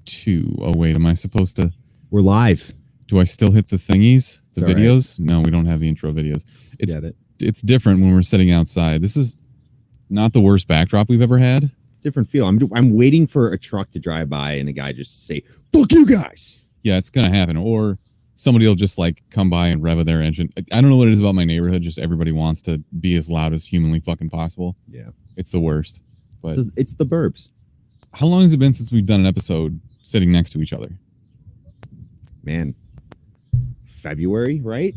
2. Oh, wait. Am I supposed to? We're live. Do I still hit the thingies? The it's videos? Right. No, we don't have the intro videos. It's different when we're sitting outside. This is not the worst backdrop we've ever had. Different feel. I'm waiting for a truck to drive by and a guy just say, "Fuck you guys." Yeah, it's going to happen. Or somebody will just like come by and rev their engine. I don't know what it is about my neighborhood. Just everybody wants to be as loud as humanly fucking possible. Yeah. It's the worst. But it's the burbs. How long has it been since we've done an episode sitting next to each other? Man. February, right?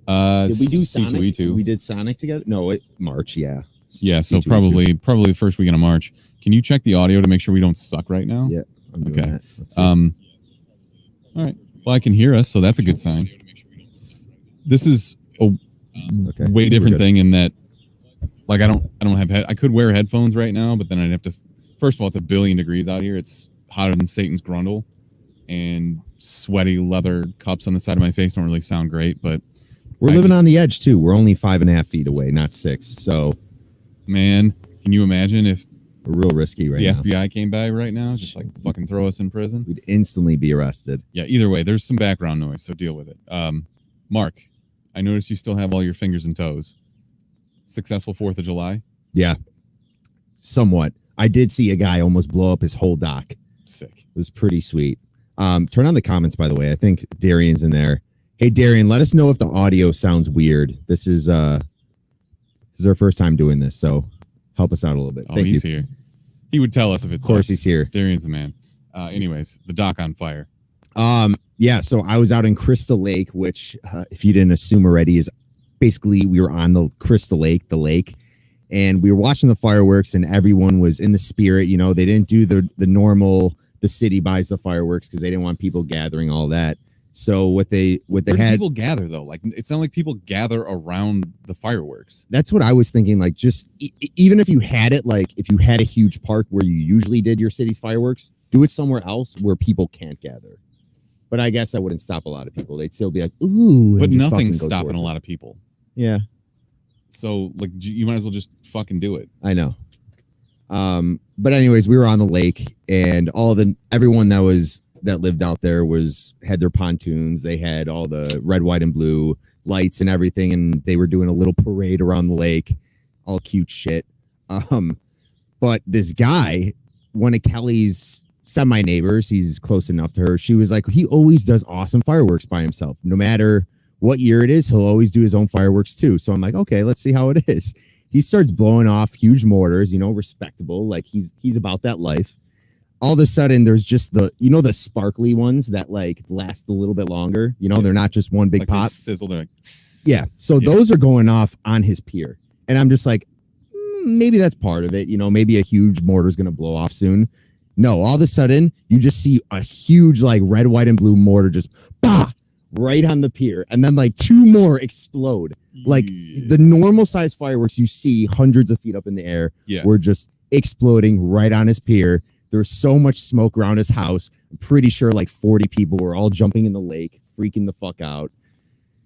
Did we do Sonic? C2E2? We did Sonic together? No, March, yeah. Yeah, so C2E2. probably the first weekend of March. Can you check the audio to make sure we don't suck right now? Yeah, I'm doing that. All right. Well, I can hear us, so that's a good sign. This is a way different thing in that, like, I don't have I could wear headphones right now, but then I'd have to. First of all, it's 1 billion degrees out here. It's hotter than Satan's grundle, and sweaty leather cups on the side of my face don't really sound great. But we're living on the edge too. We're only 5.5 feet away, not 6. So, man, can you imagine if we're real risky right now? The FBI came by right now, just like fucking throw us in prison. We'd instantly be arrested. Yeah. Either way, there's some background noise, so deal with it. Mark, I noticed you still have all your fingers and toes. Successful 4th of July? Yeah. Somewhat. I did see a guy almost blow up his whole dock. Sick. It was pretty sweet. Turn on the comments, by the way. I think Darian's in there. Hey, Darian, let us know if the audio sounds weird. This is our first time doing this, so help us out a little bit. Oh, he's here. He would tell us if it's. Of course, he's here. Darian's the man. Anyways, the dock on fire. Yeah. So I was out in Crystal Lake, which, if you didn't assume already, is basically we were on the Crystal Lake, the lake, and we were watching the fireworks, and everyone was in the spirit. You know, they didn't do the normal. The city buys the fireworks because they didn't want people gathering, all that. So what they Where had. Do people gather though? Like, it's not like people gather around the fireworks. That's what I was thinking. Like, just even if you had it, like if you had a huge park where you usually did your city's fireworks, do it somewhere else where people can't gather. But I guess that wouldn't stop a lot of people. They'd still be like, ooh. But nothing's stopping a lot of people. Yeah. So like, you might as well just fucking do it. I know. But anyways, we were on the lake, and everyone that lived out there had their pontoons. They had all the red, white, and blue lights and everything, and they were doing a little parade around the lake, all cute shit. But this guy, one of Kelly's semi-neighbors, he's close enough to her. She was like, he always does awesome fireworks by himself. No matter what year it is, he'll always do his own fireworks too. So I'm like, okay, let's see how it is. He starts blowing off huge mortars, respectable, like he's about that life. All of a sudden, there's just the sparkly ones that like last a little bit longer. They're not just one big like pop. Sizzle, they're like, yeah. So those are going off on his pier. And I'm just like, maybe that's part of it. Maybe a huge mortar is going to blow off soon. No, all of a sudden, you just see a huge like red, white, and blue mortar just right on the pier. And then like 2 more explode. Like the normal size fireworks you see hundreds of feet up in the air were just exploding right on his pier. There was so much smoke around his house. I'm pretty sure like 40 people were all jumping in the lake, freaking the fuck out.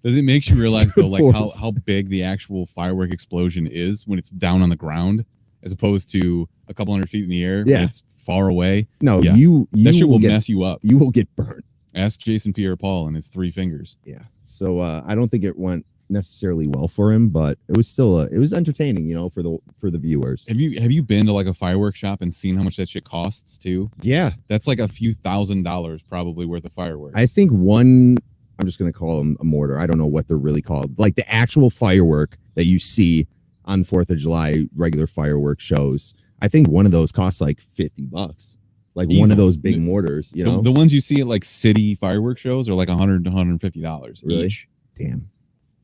Does it make you realize though, like how big the actual firework explosion is when it's down on the ground, as opposed to a couple hundred feet in the air? Yeah, when it's far away. No, yeah. That shit will mess you up. You will get burned. Ask Jason Pierre-Paul and his 3 fingers. Yeah. So I don't think it went necessarily well for him, but it was still it was entertaining, for the viewers. Have you been to like a fireworks shop and seen how much that shit costs too? Yeah, that's like a few $1,000s probably worth of fireworks. I think I'm just gonna call them a mortar. I don't know what they're really called. Like the actual firework that you see on 4th of July regular fireworks shows. I think one of those costs like $50. Like easily. One of those big mortars, The ones you see at like city fireworks shows are like $100 to $150 really? Each. Damn.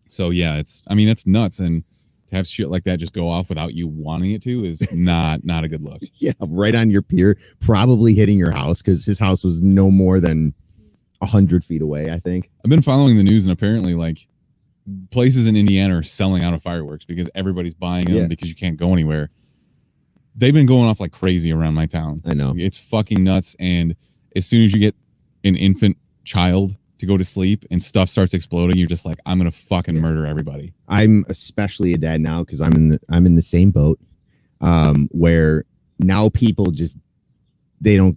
So yeah, it's nuts, and to have shit like that just go off without you wanting it to is not a good look. Yeah, right on your pier, probably hitting your house because his house was no more than 100 feet away, I think. I've been following the news, and apparently like places in Indiana are selling out of fireworks because everybody's buying them because you can't go anywhere. They've been going off like crazy around my town. I know. It's fucking nuts, and as soon as you get an infant child to go to sleep and stuff starts exploding, you're just like, I'm gonna fucking murder everybody. I'm especially a dad now because I'm in the same boat, where now people just they don't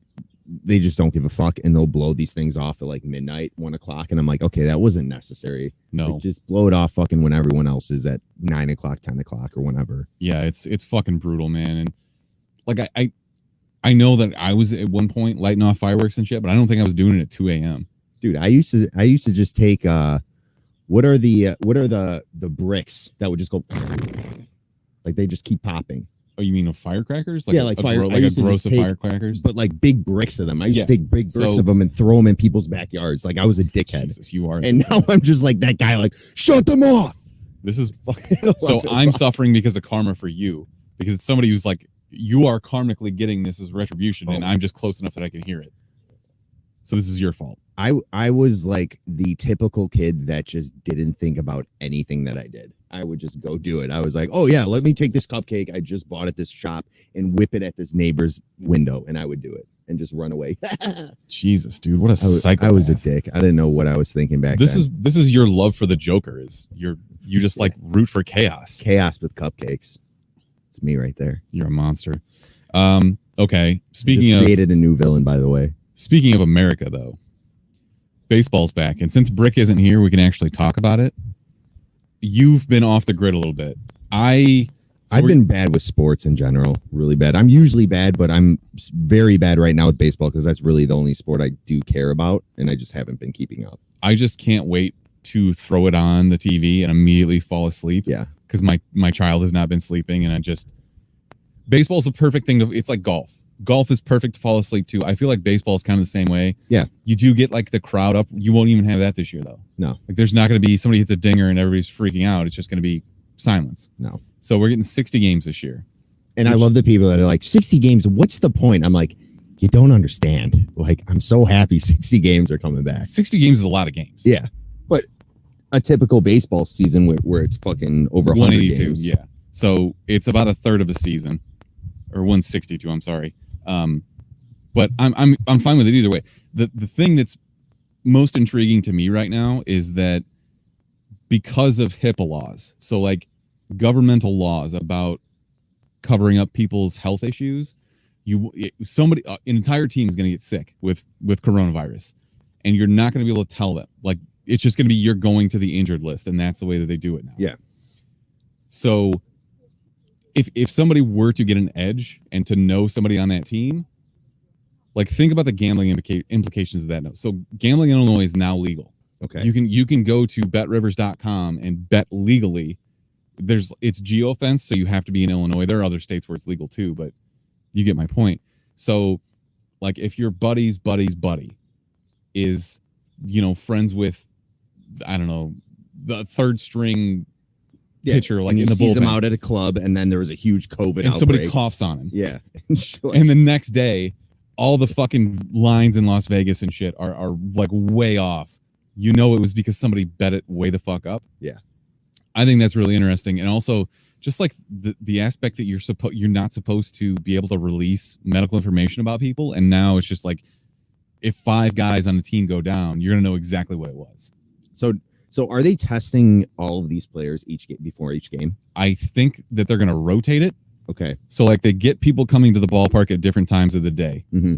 they just don't give a fuck, and they'll blow these things off at like midnight, 1 o'clock, and I'm like, okay, that wasn't necessary. No, like, just blow it off fucking when everyone else is at 9 o'clock, 10 o'clock, or whenever. Yeah, it's fucking brutal, man. And like I know that I was at one point lighting off fireworks and shit, but I don't think I was doing it at 2 a.m. Dude, I used to just take what are the bricks that would just go like they just keep popping. Oh, you mean of firecrackers? Like yeah, like fire, like a gross of firecrackers, but like big bricks of them. I used to take big bricks of them and throw them in people's backyards. Like I was a dickhead. Jesus, you are. And now I'm just like that guy. Like shut them off. This is so I'm suffering because of karma for you, because it's somebody who's like, you are karmically getting this as retribution, and I'm just close enough that I can hear it. So this is your fault. I was like the typical kid that just didn't think about anything that I did. I would just go do it. I was like, oh yeah, let me take this cupcake I just bought at this shop and whip it at this neighbor's window, and I would do it and just run away. Jesus, dude, what a psychopath. I was a dick. I didn't know what I was thinking back then. This is your love for the Joker. Is you just like root for chaos. Chaos with cupcakes. It's me right there. You're a monster. Okay. Speaking of, created a new villain, by the way. Speaking of America, though, baseball's back, and since Brick isn't here, we can actually talk about it. You've been off the grid a little bit. I've been bad with sports in general, really bad. I'm usually bad, but I'm very bad right now with baseball because that's really the only sport I do care about, and I just haven't been keeping up. I just can't wait to throw it on the TV and immediately fall asleep. Yeah, because my child has not been sleeping, and baseball's a perfect thing it's like golf. Golf is perfect to fall asleep to. I feel like baseball is kind of the same way. Yeah. You do get like the crowd up. You won't even have that this year, though. No. Like there's not going to be somebody hits a dinger and everybody's freaking out. It's just going to be silence. No. So we're getting 60 games this year. And I love the people that are like, 60 games, what's the point? I'm like, you don't understand. Like, I'm so happy 60 games are coming back. 60 games is a lot of games. Yeah. But a typical baseball season where it's fucking over 182 games. Yeah. So it's about a third of a season. Or 162, I'm sorry. But I'm fine with it either way. The thing that's most intriguing to me right now is that because of HIPAA laws, so like governmental laws about covering up people's health issues, an entire team is going to get sick with coronavirus, and you're not going to be able to tell them. Like it's just going to be you're going to the injured list, and that's the way that they do it now. Yeah. So if somebody were to get an edge and to know somebody on that team, like think about the gambling implications of that. Note. So gambling in Illinois is now legal. Okay. You can go to betrivers.com and bet legally. It's geofence, so you have to be in Illinois. There are other states where it's legal too, but you get my point. So like if your buddy's buddy is, friends with, I don't know, the third string pitcher, like in the bullpen. Sees him out at a club, and then there was a huge COVID and outbreak. Somebody coughs on him. Yeah. And the next day, all the fucking lines in Las Vegas and shit are like way off. It was because somebody bet it way the fuck up. Yeah. I think that's really interesting. And also just like the aspect that you're not supposed to be able to release medical information about people. And now it's just like, if 5 guys on the team go down, you're going to know exactly what it was. So are they testing all of these players before each game? I think that they're going to rotate it. Okay. So like they get people coming to the ballpark at different times of the day. Mm-hmm.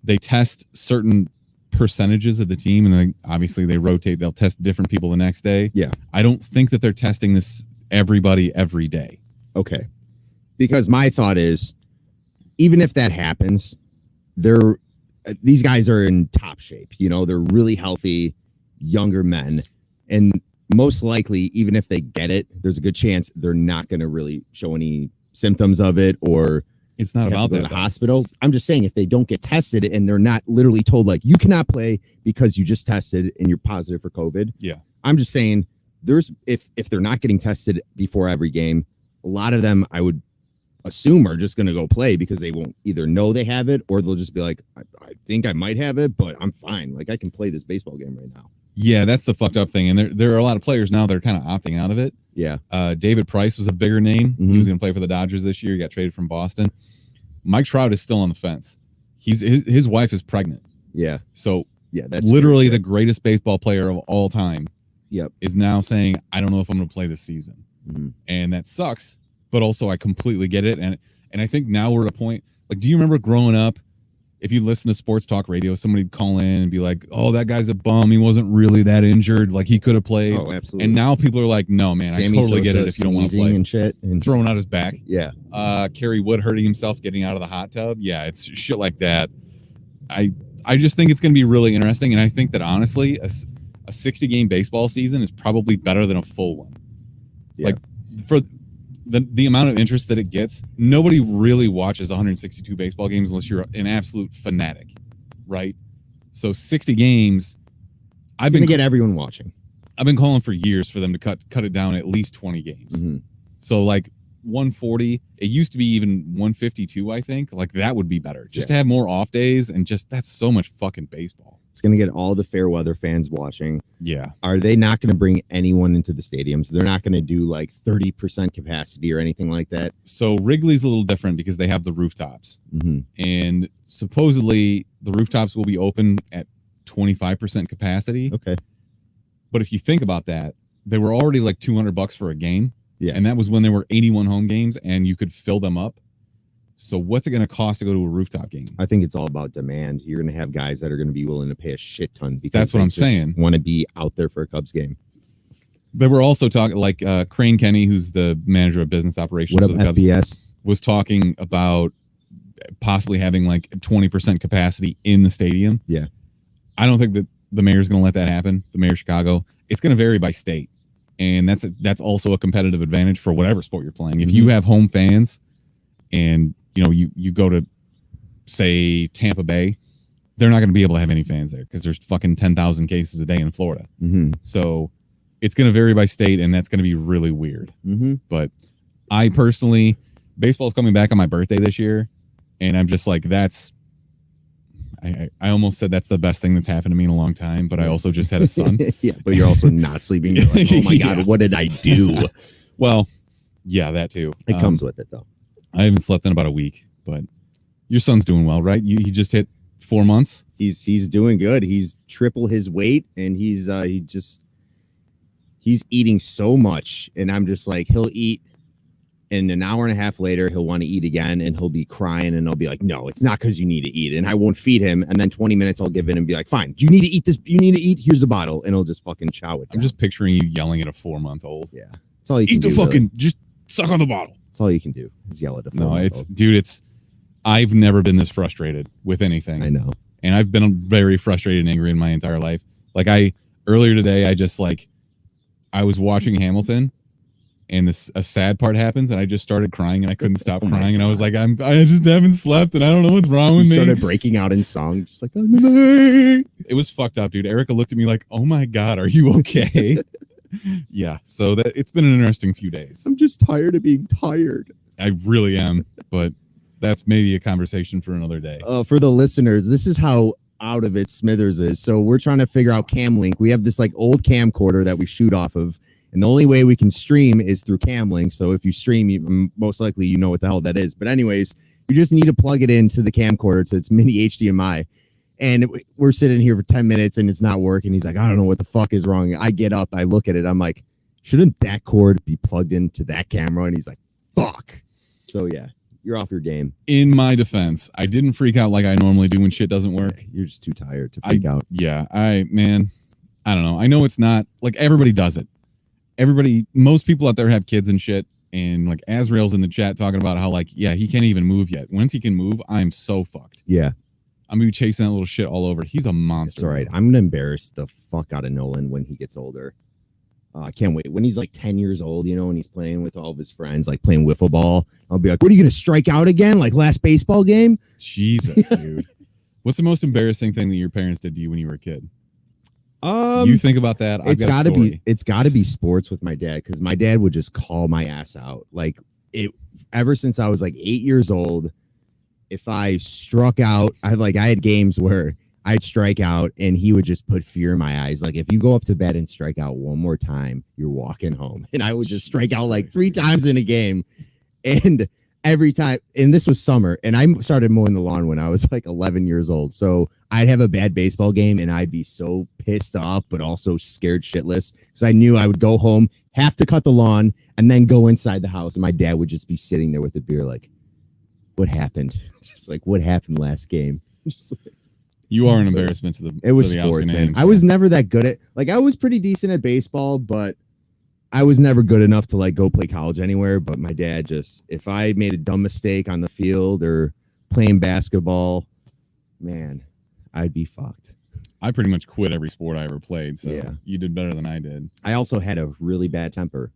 They test certain percentages of the team, and then obviously they rotate. They'll test different people the next day. Yeah. I don't think that they're testing this everybody every day. Okay. Because my thought is, even if that happens, these guys are in top shape. They're really healthy, younger men. And most likely, even if they get it, there's a good chance they're not going to really show any symptoms of it, or it's not about that. The hospital. I'm just saying, if they don't get tested and they're not literally told like you cannot play because you just tested and you're positive for COVID. Yeah. I'm just saying if they're not getting tested before every game, a lot of them I would assume are just going to go play because they won't either know they have it, or they'll just be like, I think I might have it, but I'm fine. Like I can play this baseball game right now. Yeah, that's the fucked up thing. And there are a lot of players now that are kind of opting out of it. Yeah. David Price was a bigger name. Mm-hmm. He was going to play for the Dodgers this year. He got traded from Boston. Mike Trout is still on the fence. His wife is pregnant. Yeah. So yeah, that's literally the greatest baseball player of all time. Yep. Is now saying, I don't know if I'm going to play this season. Mm-hmm. And that sucks. But also I completely get it. And I think now we're at a point, like, do you remember growing up, if you listen to sports talk radio, somebody'd call in and be like, "Oh, that guy's a bum. He wasn't really that injured. Like he could have played." Oh, absolutely. And now people are like, "No, man, Sammy I totally Sosa get it if you don't want to play." and shit, and throwing out his back. Yeah. Kerry Wood hurting himself getting out of the hot tub. Yeah, it's shit like that. I just think it's going to be really interesting, and I think that honestly, a 60-game baseball season is probably better than a full one. Yeah. Like for the amount of interest that it gets, nobody really watches 162 baseball games unless you're an absolute fanatic, right? So 60 games, I've been get everyone watching. I've been calling for years for them to cut it down at least 20 games. Mm-hmm. So like 140, it used to be even 152, I think. Like that would be better. Just to have more off days, and just that's so much fucking baseball. It's going to get all the fair weather fans watching. Yeah. Are they not going to bring anyone into the stadiums? They're not going to do like 30% capacity or anything like that. So Wrigley's a little different because they have the rooftops. Mm-hmm. And supposedly the rooftops will be open at 25% capacity. Okay. But if you think about that, they were already like $200 for a game. Yeah. And that was when there were 81 home games and you could fill them up. So what's it going to cost to go to a rooftop game? I think it's all about demand. You're going to have guys that are going to be willing to pay a shit ton because that's what I'm saying. Want to be out there for a Cubs game. They were also talking like Crane Kenny, who's the manager of business operations for the Cubs, FBS, was talking about possibly having like 20% capacity in the stadium. Yeah. I don't think that the mayor's going to let that happen. The mayor of Chicago. It's going to vary by state. And that's also a competitive advantage for whatever sport you're playing. If you have home fans and you go to, say, Tampa Bay, they're not going to be able to have any fans there because there's fucking 10,000 cases a day in Florida. Mm-hmm. So it's going to vary by state, and that's going to be really weird. Mm-hmm. But I personally, baseball's coming back on my birthday this year, and I'm just like, I almost said that's the best thing that's happened to me in a long time, but I also just had a son. Yeah, but you're also not sleeping. You're like, oh my God, what did I do? Well, yeah, that too. It comes with it, though. I haven't slept in about a week, but your son's doing well, right? He just hit 4 months. He's doing good. He's triple his weight, and he's eating so much, and I'm just like, he'll eat. And an hour and a half later, he'll want to eat again, and he'll be crying, and I'll be like, no, it's not because you need to eat. And I won't feed him. And then 20 minutes, I'll give in and be like, fine, you need to eat this. You need to eat. Here's a bottle. And he'll just fucking chow it down. I'm just picturing you yelling at a 4-month-old. Yeah. That's all you can do. Eat the fucking, really. Just suck on the bottle. That's all you can do is yell at a 4-month-old. I've never been this frustrated with anything. I know. And I've been very frustrated and angry in my entire life. Like earlier today, I was watching Hamilton, and a sad part happens, and I just started crying, and I couldn't stop crying, and I was like, I just haven't slept, and I don't know what's wrong with me. Started breaking out in song, just like, oh, it was fucked up, dude. Erica looked at me like, oh my God, are you okay? Yeah, so it's been an interesting few days. I'm just tired of being tired. I really am, but that's maybe a conversation for another day. For the listeners, this is how out of it Smithers is. So we're trying to figure out Camlink. We have this like old camcorder that we shoot off of. And the only way we can stream is through Camlink. So if you stream, most likely you know what the hell that is. But anyways, you just need to plug it into the camcorder to its mini HDMI. And we're sitting here for 10 minutes and it's not working. He's like, I don't know what the fuck is wrong. I get up, I look at it. I'm like, shouldn't that cord be plugged into that camera? And he's like, fuck. So yeah, you're off your game. In my defense, I didn't freak out like I normally do when shit doesn't work. You're just too tired to freak out. Yeah, I don't know. I know it's not like everybody does it. Most people out there have kids and shit, and like Azrael's in the chat talking about how like, yeah, he can't even move yet. Once he can move, I'm so fucked. Yeah. I'm gonna be chasing that little shit all over. He's a monster. It's all right. I'm gonna embarrass the fuck out of Nolan when he gets older. I can't wait. When he's like 10 years old, and he's playing with all of his friends, like playing wiffle ball, I'll be like, what are you gonna strike out again? Like last baseball game? Jesus, dude. What's the most embarrassing thing that your parents did to you when you were a kid? You think about that. It's got to be sports with my dad, because my dad would just call my ass out. Like ever since I was like 8 years old, if I struck out, I had games where I'd strike out and he would just put fear in my eyes. Like, if you go up to bed and strike out one more time, you're walking home. And I would just strike out like 3 times in a game. And every time, and this was summer, and I started mowing the lawn when I was like 11 years old. So I'd have a bad baseball game and I'd be so pissed off, but also scared shitless, because I knew I would go home, have to cut the lawn, and then go inside the house. And my dad would just be sitting there with a beer like, what happened? Just like, what happened last game? You are an embarrassment to the. It was to the sports, Oscar man. names, I was never that good at. Like, I was pretty decent at baseball, but I was never good enough to like go play college anywhere. But my dad just, if I made a dumb mistake on the field or playing basketball, man, I'd be fucked. I pretty much quit every sport I ever played, so Yeah. you did better than I did. I also had a really bad temper,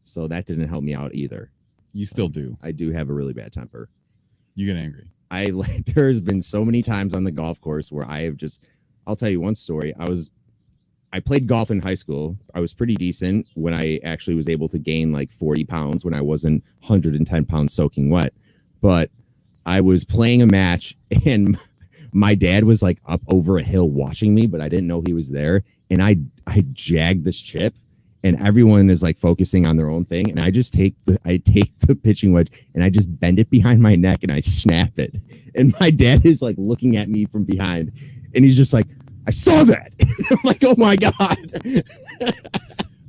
so that didn't help me out either. You still do. I do have a really bad temper. You get angry. There's been so many times on the golf course where I have just, I'll tell you one story. I played golf in high school. I was pretty decent when I actually was able to gain like 40 pounds when I wasn't 110 pounds soaking wet. But I was playing a match and my dad was like up over a hill watching me, but I didn't know he was there. And I jagged this chip and everyone is like focusing on their own thing. And I just take the pitching wedge and I just bend it behind my neck and I snap it. And my dad is like looking at me from behind and he's just like, I saw that. I'm like, oh my God.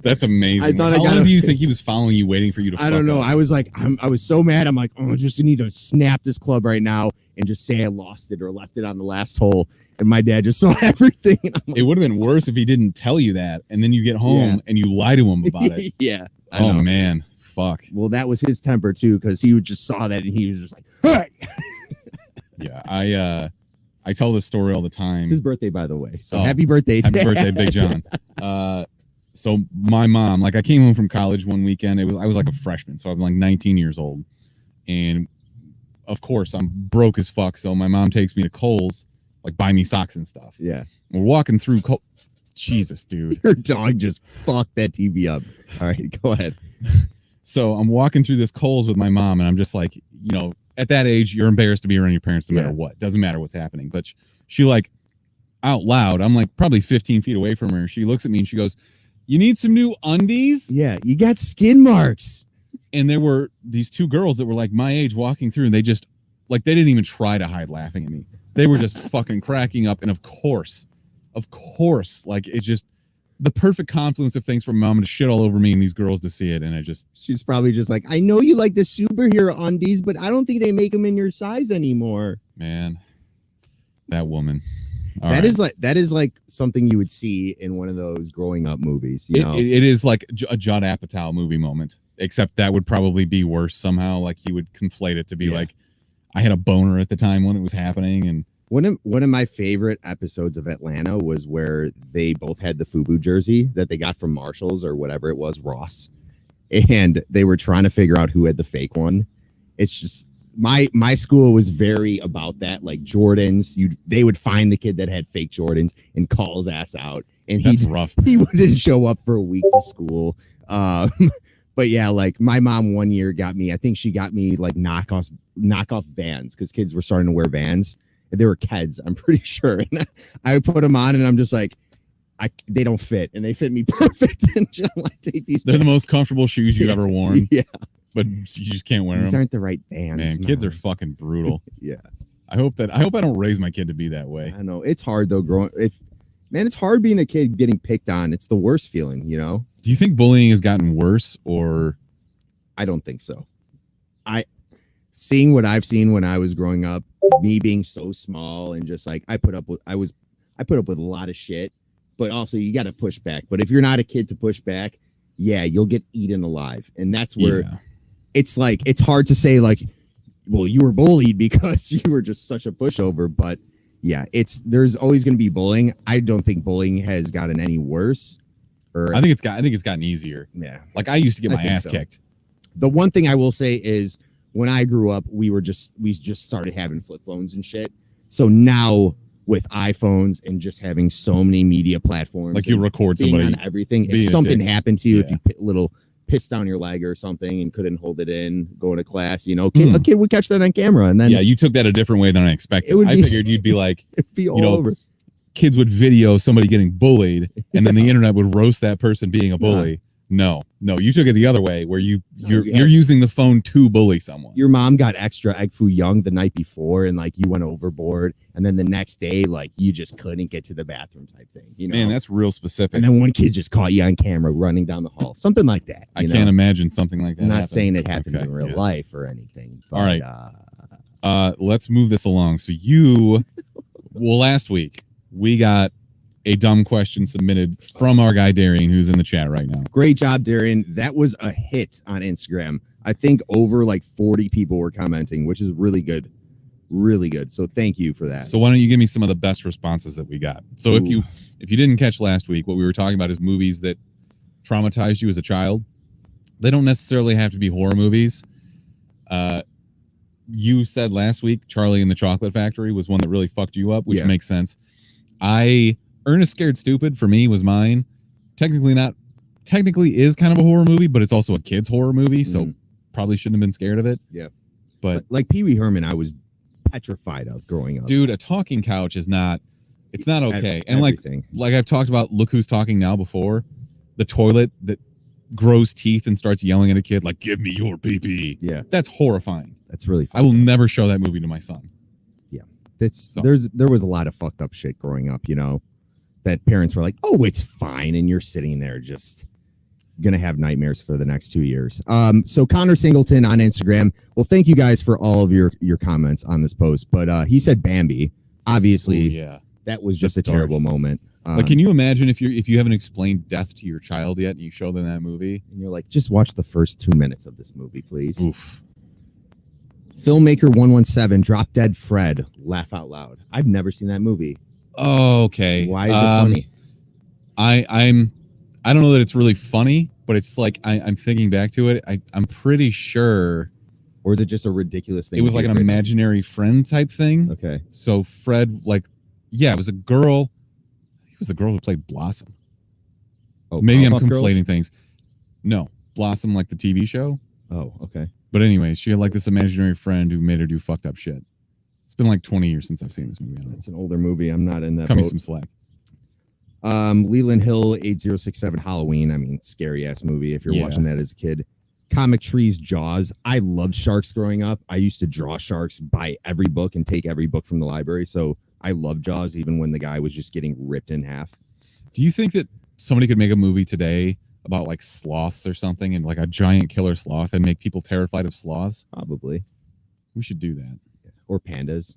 That's amazing. How long do you think he was following you, waiting for you to I don't know. up? I was like, I was so mad. I'm like, oh, I just need to snap this club right now and just say I lost it or left it on the last hole. And my dad just saw everything. Like, it would have been worse if he didn't tell you that. And then you get home and you lie to him about it. Yeah. Oh, man. Fuck. Well, that was his temper, too, because he just saw that and he was just like, hey. Yeah. I tell this story all the time. It's his birthday, by the way. So happy birthday. Happy birthday, Big John. So my mom, like I came home from college one weekend. I was like a freshman. So I'm like 19 years old. And of course I'm broke as fuck. So my mom takes me to Kohl's, like buy me socks and stuff. Yeah. We're walking through Jesus, dude. Your dog just fucked that TV up. All right, go ahead. So I'm walking through this Kohl's with my mom and I'm just like, at that age, you're embarrassed to be around your parents no matter what. Doesn't matter what's happening. But she like out loud, I'm like probably 15 feet away from her. She looks at me and she goes, you need some new undies? Yeah, you got skin marks. And there were these two girls that were like my age walking through and they just like, they didn't even try to hide laughing at me. They were just fucking cracking up. And of course, like it just, the perfect confluence of things for mom to shit all over me and these girls to see it. And she's probably just like, I know you like the superhero undies, but I don't think they make them in your size anymore. Man, that woman. That is like something you would see in one of those growing up movies. You know, it is like a Judd Apatow movie moment, except that would probably be worse somehow. Like he would conflate it to be like, I had a boner at the time when it was happening. And one of my favorite episodes of Atlanta was where they both had the FUBU jersey that they got from Marshall's or whatever it was, Ross, and they were trying to figure out who had the fake one. It's just my school was very about that, like Jordans. They would find the kid that had fake Jordans and call his ass out, and that's rough. He wouldn't show up for a week to school. But yeah, like my mom one year got me. I think she got me like knockoff Vans because kids were starting to wear Vans. They were Keds, I'm pretty sure. And I would put them on, and I'm just like, they don't fit, and they fit me perfect. And I'm like, take these. They're the most comfortable shoes you've ever worn. Yeah, but you just can't wear them. These aren't the right Vans. Man, kids are fucking brutal. Yeah, I hope I don't raise my kid to be that way. I know it's hard though. It's hard being a kid getting picked on. It's the worst feeling, you know. Do you think bullying has gotten worse, or? I don't think so. Seeing what I've seen when I was growing up, me being so small and just like I put up with a lot of shit, but also you got to push back. But if you're not a kid to push back, you'll get eaten alive. And that's where it's like, it's hard to say like, well, you were bullied because you were just such a pushover. But yeah, there's always going to be bullying. I don't think bullying has gotten any worse. I think it's gotten easier. Yeah. Like I used to get my ass kicked. The one thing I will say is, when I grew up, we just started having flip phones and shit. So now with iPhones and just having so many media platforms, like you record somebody on everything. If something happened to you, if you pissed down your leg or something and couldn't hold it in, going to class, a kid would catch that on camera. And then you took that a different way than I expected. I figured you'd be like, it'd be all over. Kids would video somebody getting bullied, and then the internet would roast that person being a bully. No, you took it the other way where you're using the phone to bully someone. Your mom got extra egg foo young the night before and like you went overboard, and then the next day like you just couldn't get to the bathroom type thing. Man, that's real specific. And then one kid just caught you on camera running down the hall, something like that. I can't imagine something like that. I'm not saying it happened in real life or anything. But, all right, let's move this along. So you Well, last week we got a dumb question submitted from our guy Darian, who's in the chat right now. Great job, Darian. That was a hit on Instagram. I think over like 40 people were commenting, which is really good. Really good. So thank you for that. So why don't you give me some of the best responses that we got? So if you didn't catch last week, what we were talking about is movies that traumatized you as a child. They don't necessarily have to be horror movies. You said last week Charlie and the Chocolate Factory was one that really fucked you up, which makes sense. Ernest Scared Stupid for me was mine. Technically is kind of a horror movie, but it's also a kid's horror movie, so probably shouldn't have been scared of it. Yeah. But like Pee Wee Herman, I was petrified of growing up. Dude, a talking couch is not okay. And like I've talked about Look Who's Talking Now before, the toilet that grows teeth and starts yelling at a kid like, give me your pee-pee. Yeah. That's horrifying. That's really I will never show that movie to my son. Yeah. There was a lot of fucked up shit growing up, you know, that parents were like, oh, it's fine. And you're sitting there just gonna have nightmares for the next 2 years. So Connor Singleton on Instagram. Well, thank you guys for all of your comments on this post. But he said Bambi. Obviously, that was just a terrible moment. Like, can you imagine if you haven't explained death to your child yet and you show them that movie? And you're like, just watch the first 2 minutes of this movie, please. Oof. Filmmaker 117, Drop Dead Fred, laugh out loud. I've never seen that movie. Oh, okay. Why is it funny? I don't know that it's really funny, but it's like I'm thinking back to it. I'm pretty sure. Or is it just a ridiculous thing? It was like an imaginary friend type thing. Okay. So Fred, it was a girl. It was the girl who played Blossom. Oh, maybe I'm conflating things. No, Blossom, like the TV show. Oh, okay. But anyways, she had like this imaginary friend who made her do fucked up shit. It's been like 20 years since I've seen this movie. It's an older movie. I'm not in that. Cut me some slack. Leland Hill 8067 Halloween. I mean, scary ass movie if you're watching that as a kid. Comic Trees Jaws. I loved sharks growing up. I used to draw sharks, buy every book, and take every book from the library. So I loved Jaws, even when the guy was just getting ripped in half. Do you think that somebody could make a movie today about like sloths or something, and like a giant killer sloth, and make people terrified of sloths? Probably. We should do that. Or pandas.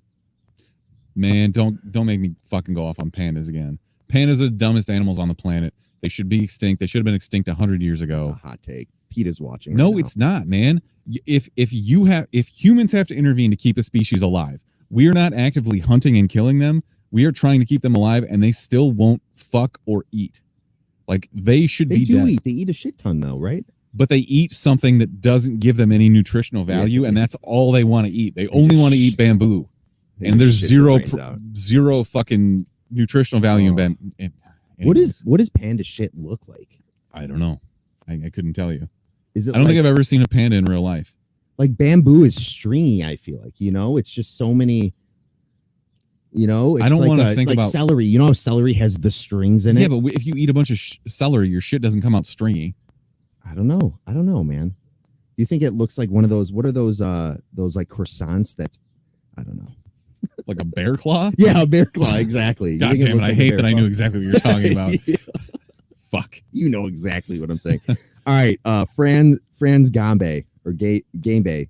Man, don't make me fucking go off on pandas again. Pandas are the dumbest animals on the planet. They should be extinct. They should have been extinct 100 years ago. That's a hot take. Peter's watching. No, it's not, man. If humans have to intervene to keep a species alive, we are not actively hunting and killing them. We are trying to keep them alive, and they still won't fuck or eat. Like, they should be dead. They eat a shit ton, though, right? But they eat something that doesn't give them any nutritional value, and that's all they want to eat. They only want to eat bamboos. And there's zero fucking nutritional value in bamboo. What does panda shit look like? I don't know. I couldn't tell you. I don't think I've ever seen a panda in real life. Like, bamboo is stringy, I feel like, you know? It's just so many, you know? It's I don't want to think about celery. You know how celery has the strings in it? Yeah, but if you eat a bunch of celery, your shit doesn't come out stringy. I don't know, man. You think it looks like one of those, what are those like croissants that's, I don't know. Like a bear claw? Yeah, a bear claw, exactly. God damn it, I hate that I knew exactly what you're talking about. Fuck. You know exactly what I'm saying. All right, Franz Gambe, or Gambe.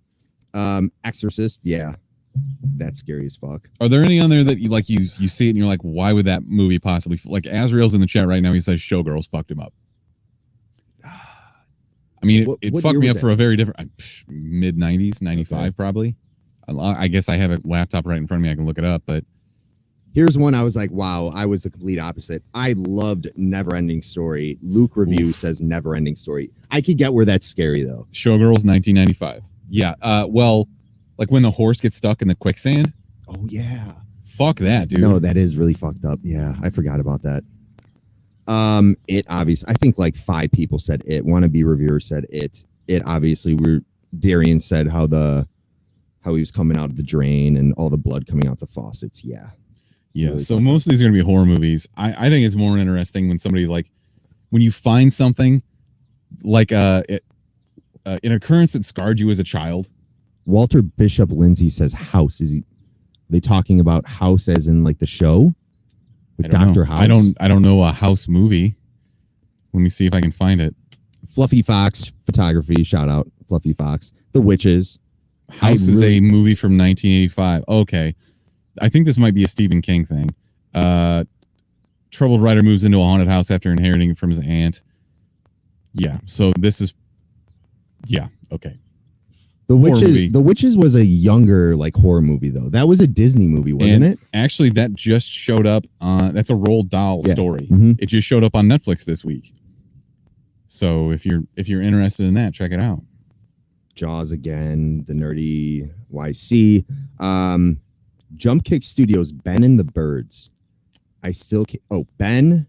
Exorcist, yeah. That's scary as fuck. Are there any on there that you see it and you're like, why would that movie possibly, like Azrael's in the chat right now, he says Showgirls fucked him up. I mean, it fucked me up for a very different, mid 90s, 95 probably. I guess I have a laptop right in front of me. I can look it up, but here's one I was like, wow, I was the complete opposite. I loved Neverending Story. Luke Review says Neverending Story. I could get where that's scary, though. Showgirls, 1995. Yeah. Well, like when the horse gets stuck in the quicksand. Oh, yeah. Fuck that, dude. No, that is really fucked up. Yeah, I forgot about that. It obviously, I think like 5 people said it. Wannabe Reviewer said it. It obviously, Darian said how he was coming out of the drain and all the blood coming out the faucets. Yeah. Really so most of these are going to be horror movies. I think it's more interesting when somebody when you find something like an occurrence that scarred you as a child. Walter Bishop Lindsay says House. Are they talking about House as in like the show? With Dr. House? I don't know a House movie. Let me see if I can find it. Fluffy Fox Photography. Shout out Fluffy Fox. The Witches. House is a movie from 1985. Okay. I think this might be a Stephen King thing. Troubled writer moves into a haunted house after inheriting it from his aunt. Yeah, so this is... Yeah, okay. The Witches was a younger like horror movie though. That was a Disney movie, wasn't it? Actually, that just showed up on... That's a Roald Dahl story. Mm-hmm. It just showed up on Netflix this week. So if you're interested in that, check it out. Jaws again, the nerdy YC. Jump Kick Studios, Ben and the Birds. Ben,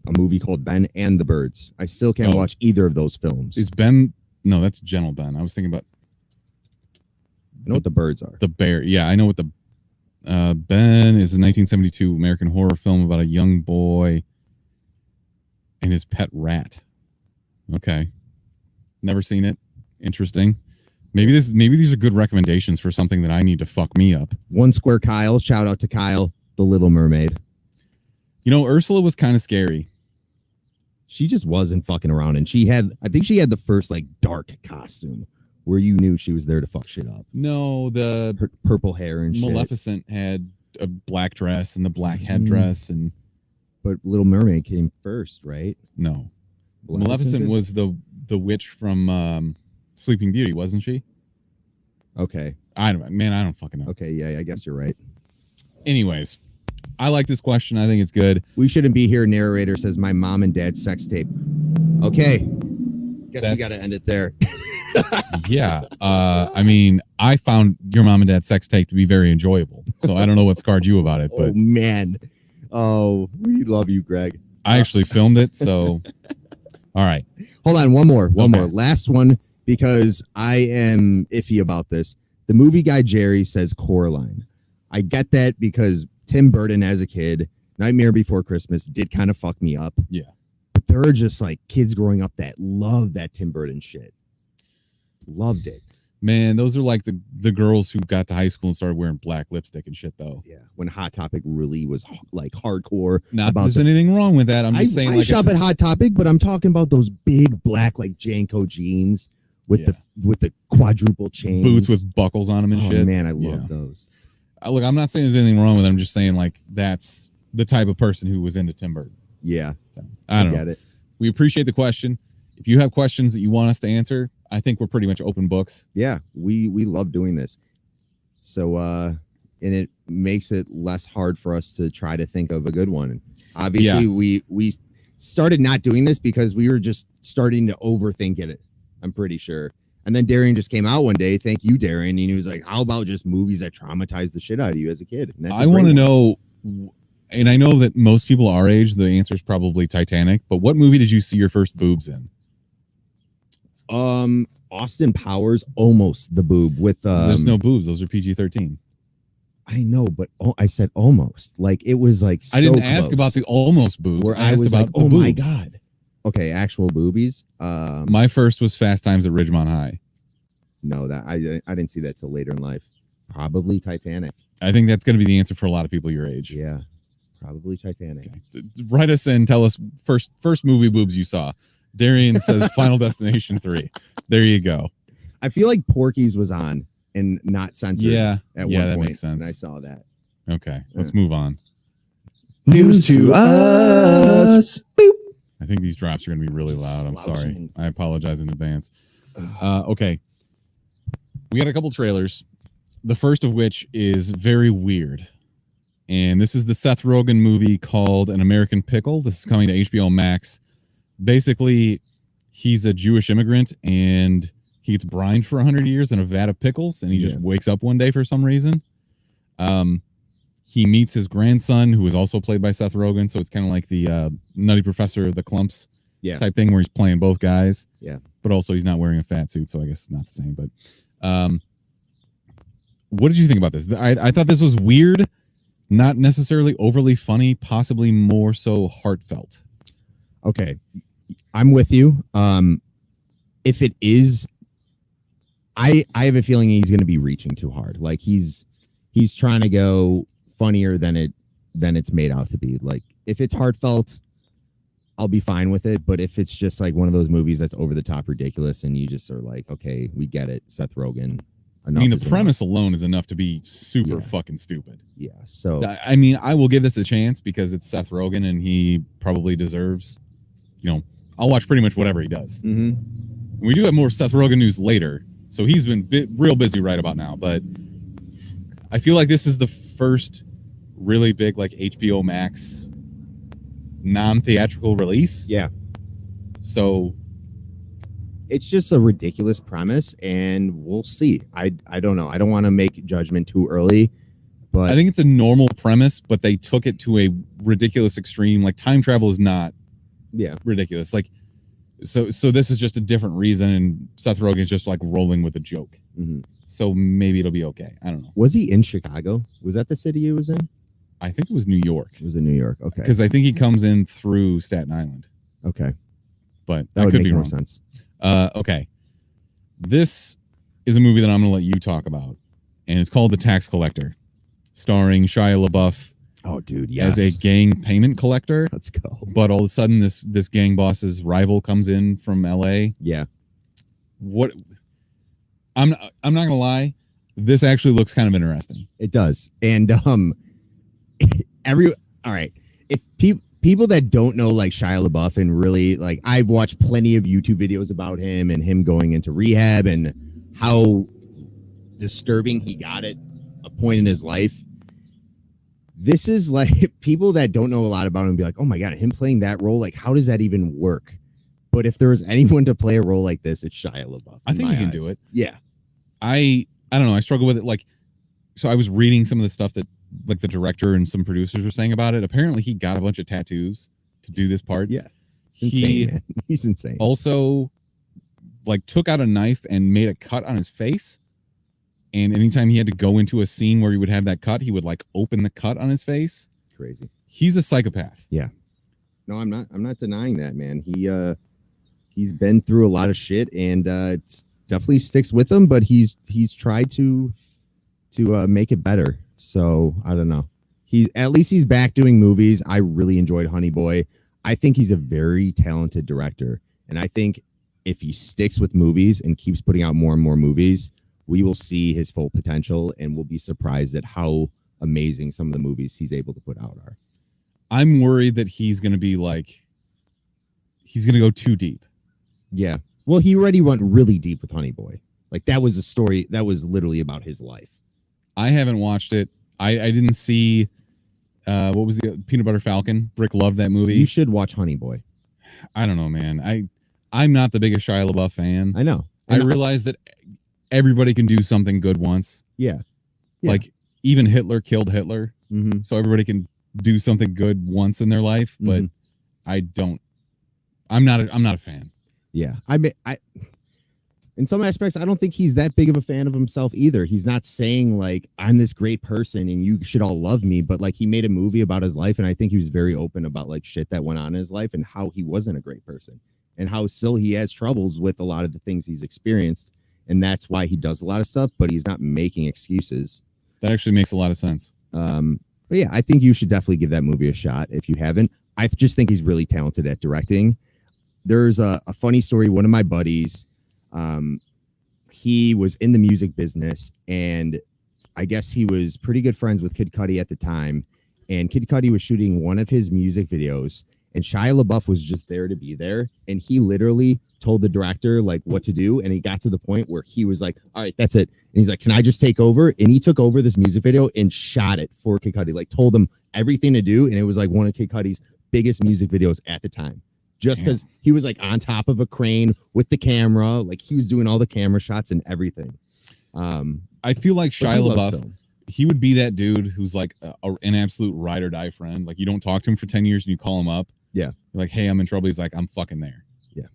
a movie called Ben and the Birds. I still can't watch either of those films. Is Ben... No, that's Gentle Ben. I was thinking about... I know what the birds are. The bear. Yeah, I know what the... Ben is a 1972 American horror film about a young boy and his pet rat. Okay. Never seen it. Interesting. Maybe these are good recommendations for something that I need to fuck me up. One Square Kyle. Shout out to Kyle, the Little Mermaid. You know, Ursula was kind of scary. She just wasn't fucking around, and I think she had the first like dark costume where you knew she was there to fuck shit up. No, her purple hair and Maleficent shit. had a black dress and the black headdress, but Little Mermaid came first, right? No, Maleficent was the witch from Sleeping Beauty, wasn't she? Okay, I don't fucking know. Okay, yeah, I guess you're right. Anyways, I like this question. I think it's good. We shouldn't be here. Narrator says my mom and dad's sex tape. Okay. Guess we got to end it there. Yeah. I mean, I found your mom and dad's sex tape to be very enjoyable. So I don't know what scarred you about it. But oh, man. Oh, we love you, Greg. I actually filmed it. So, all right. Hold on. One more. Last one, because I am iffy about this. The movie guy, Jerry, says Coraline. I get that because Tim Burton as a kid, Nightmare Before Christmas did kind of fuck me up. Yeah. But there are just like kids growing up that love that Tim Burton shit. Loved it. Man, those are like the girls who got to high school and started wearing black lipstick and shit, though. Yeah. When Hot Topic really was like hardcore. Not that there's anything wrong with that. I'm just saying. I shop at Hot Topic, but I'm talking about those big black like Janko jeans with the quadruple chains. Boots with buckles on them and shit. Oh, man, I love those. Look, I'm not saying there's anything wrong with it. I'm just saying, like, that's the type of person who was into Tim Burton. Yeah. So, I don't know. We appreciate the question. If you have questions that you want us to answer, I think we're pretty much open books. Yeah, we love doing this. So, and it makes it less hard for us to try to think of a good one. Obviously, we started not doing this because we were just starting to overthink it, I'm pretty sure. And then Darian just came out one day. Thank you, Darian. And he was like, how about just movies that traumatized the shit out of you as a kid? And that's I want to know, and I know that most people our age, the answer is probably Titanic, but what movie did you see your first boobs in? Austin Powers, almost the boob with there's no boobs. Those are PG-13. I know, but I said almost. Like it was like so I didn't close. Ask about the almost boobs. Where I asked was about like, oh the my boobs. God. Okay, actual boobies. My first was Fast Times at Ridgemont High. No, that I didn't see that till later in life. Probably Titanic. I think that's going to be the answer for a lot of people your age. Yeah, probably Titanic. Okay. Write us in. Tell us first movie boobs you saw. Darian says Final Destination 3. There you go. I feel like Porky's was on and not censored. Yeah, at one point, that makes sense. And I saw that. Okay, let's move on. News to us. Boop. I think these drops are going to be really loud. I'm sorry. I apologize in advance. Okay. We got a couple trailers. The first of which is very weird. And this is the Seth Rogen movie called An American Pickle. This is coming to HBO Max. Basically, he's a Jewish immigrant and he gets brined for 100 years in a vat of pickles, and he just wakes up one day for some reason. He meets his grandson, who is also played by Seth Rogen, so it's kind of like the Nutty Professor of the Clumps type thing where he's playing both guys. Yeah. But also he's not wearing a fat suit, so I guess it's not the same. But what did you think about this? I thought this was weird, not necessarily overly funny, possibly more so heartfelt. Okay. I'm with you. If it is, I have a feeling he's going to be reaching too hard. Like he's trying to go funnier than it's made out to be. Like if it's heartfelt, I'll be fine with it. But if it's just like one of those movies that's over the top ridiculous and you just are like, okay, we get it, Seth Rogen, I mean, the premise alone is enough to be super fucking stupid. Yeah. So I mean, I will give this a chance because it's Seth Rogen and he probably deserves, I'll watch pretty much whatever he does. Mm-hmm. We do have more Seth Rogen news later, so he's been real busy right about now. But I feel like this is the first really big like HBO Max non-theatrical release. Yeah. So it's just a ridiculous premise, and we'll see. I don't know. I don't want to make judgment too early, but I think it's a normal premise, but they took it to a ridiculous extreme. Like time travel is not ridiculous. Like so this is just a different reason, and Seth Rogen is just like rolling with a joke. Mm-hmm. So maybe it'll be okay. I don't know. Was he in Chicago? Was that the city he was in? I think it was New York. It was in New York. Okay. Because I think he comes in through Staten Island. Okay. But that would could make be more wrong. sense. Okay. This is a movie that I'm going to let you talk about, and it's called The Tax Collector, starring Shia LaBeouf. Oh, dude, yes. As a gang payment collector. Let's go. But all of a sudden, this gang boss's rival comes in from L.A. Yeah. What? I'm not gonna lie. This actually looks kind of interesting. It does, and all right. If people that don't know like Shia LaBeouf and really like, I've watched plenty of YouTube videos about him and him going into rehab and how disturbing he got at a point in his life. This is like people that don't know a lot about him be like, oh my God, him playing that role. Like, how does that even work? But if there was anyone to play a role like this, it's Shia LaBeouf. I think he can do it. Yeah. I don't know. I struggle with it. Like, so I was reading some of the stuff that like the director and some producers were saying about it. Apparently he got a bunch of tattoos to do this part. Yeah. Insane, man. He's insane. Also like took out a knife and made a cut on his face. And anytime he had to go into a scene where he would have that cut, he would like open the cut on his face. Crazy. He's a psychopath. Yeah. No, I'm not denying that, man. He's been through a lot of shit, and it's definitely sticks with him, but he's tried to make it better. So I don't know. At least he's back doing movies. I really enjoyed Honey Boy. I think he's a very talented director, and I think if he sticks with movies and keeps putting out more and more movies, we will see his full potential, and we'll be surprised at how amazing some of the movies he's able to put out are. I'm worried that he's going to go too deep. Yeah. Well, he already went really deep with Honey Boy. Like, that was a story that was literally about his life. I haven't watched it. I didn't see, what was the Peanut Butter Falcon? Brick loved that movie. You should watch Honey Boy. I don't know, man. I'm not the biggest Shia LaBeouf fan. I know. I realize that everybody can do something good once. Yeah. Like, even Hitler killed Hitler. Mm-hmm. So everybody can do something good once in their life, but I'm not a fan. Yeah. I in some aspects, I don't think he's that big of a fan of himself either. He's not saying like, I'm this great person and you should all love me, but like he made a movie about his life, and I think he was very open about like shit that went on in his life and how he wasn't a great person and how still he has troubles with a lot of the things he's experienced. And that's why he does a lot of stuff, but he's not making excuses. That actually makes a lot of sense. But yeah, I think you should definitely give that movie a shot if you haven't. I just think he's really talented at directing. There's a funny story. One of my buddies, he was in the music business, and I guess he was pretty good friends with Kid Cudi at the time. And Kid Cudi was shooting one of his music videos, and Shia LaBeouf was just there to be there. And he literally told the director like what to do. And he got to the point where he was like, all right, that's it. And he's like, can I just take over? And he took over this music video and shot it for Kid Cudi, like told him everything to do. And it was like one of Kid Cudi's biggest music videos at the time, just because he was like on top of a crane with the camera. Like he was doing all the camera shots and everything. I feel like Shia LaBeouf, he would be that dude who's like an absolute ride or die friend. Like you don't talk to him for 10 years and you call him up. Yeah. You're like, hey, I'm in trouble. He's like, I'm fucking there. Yeah.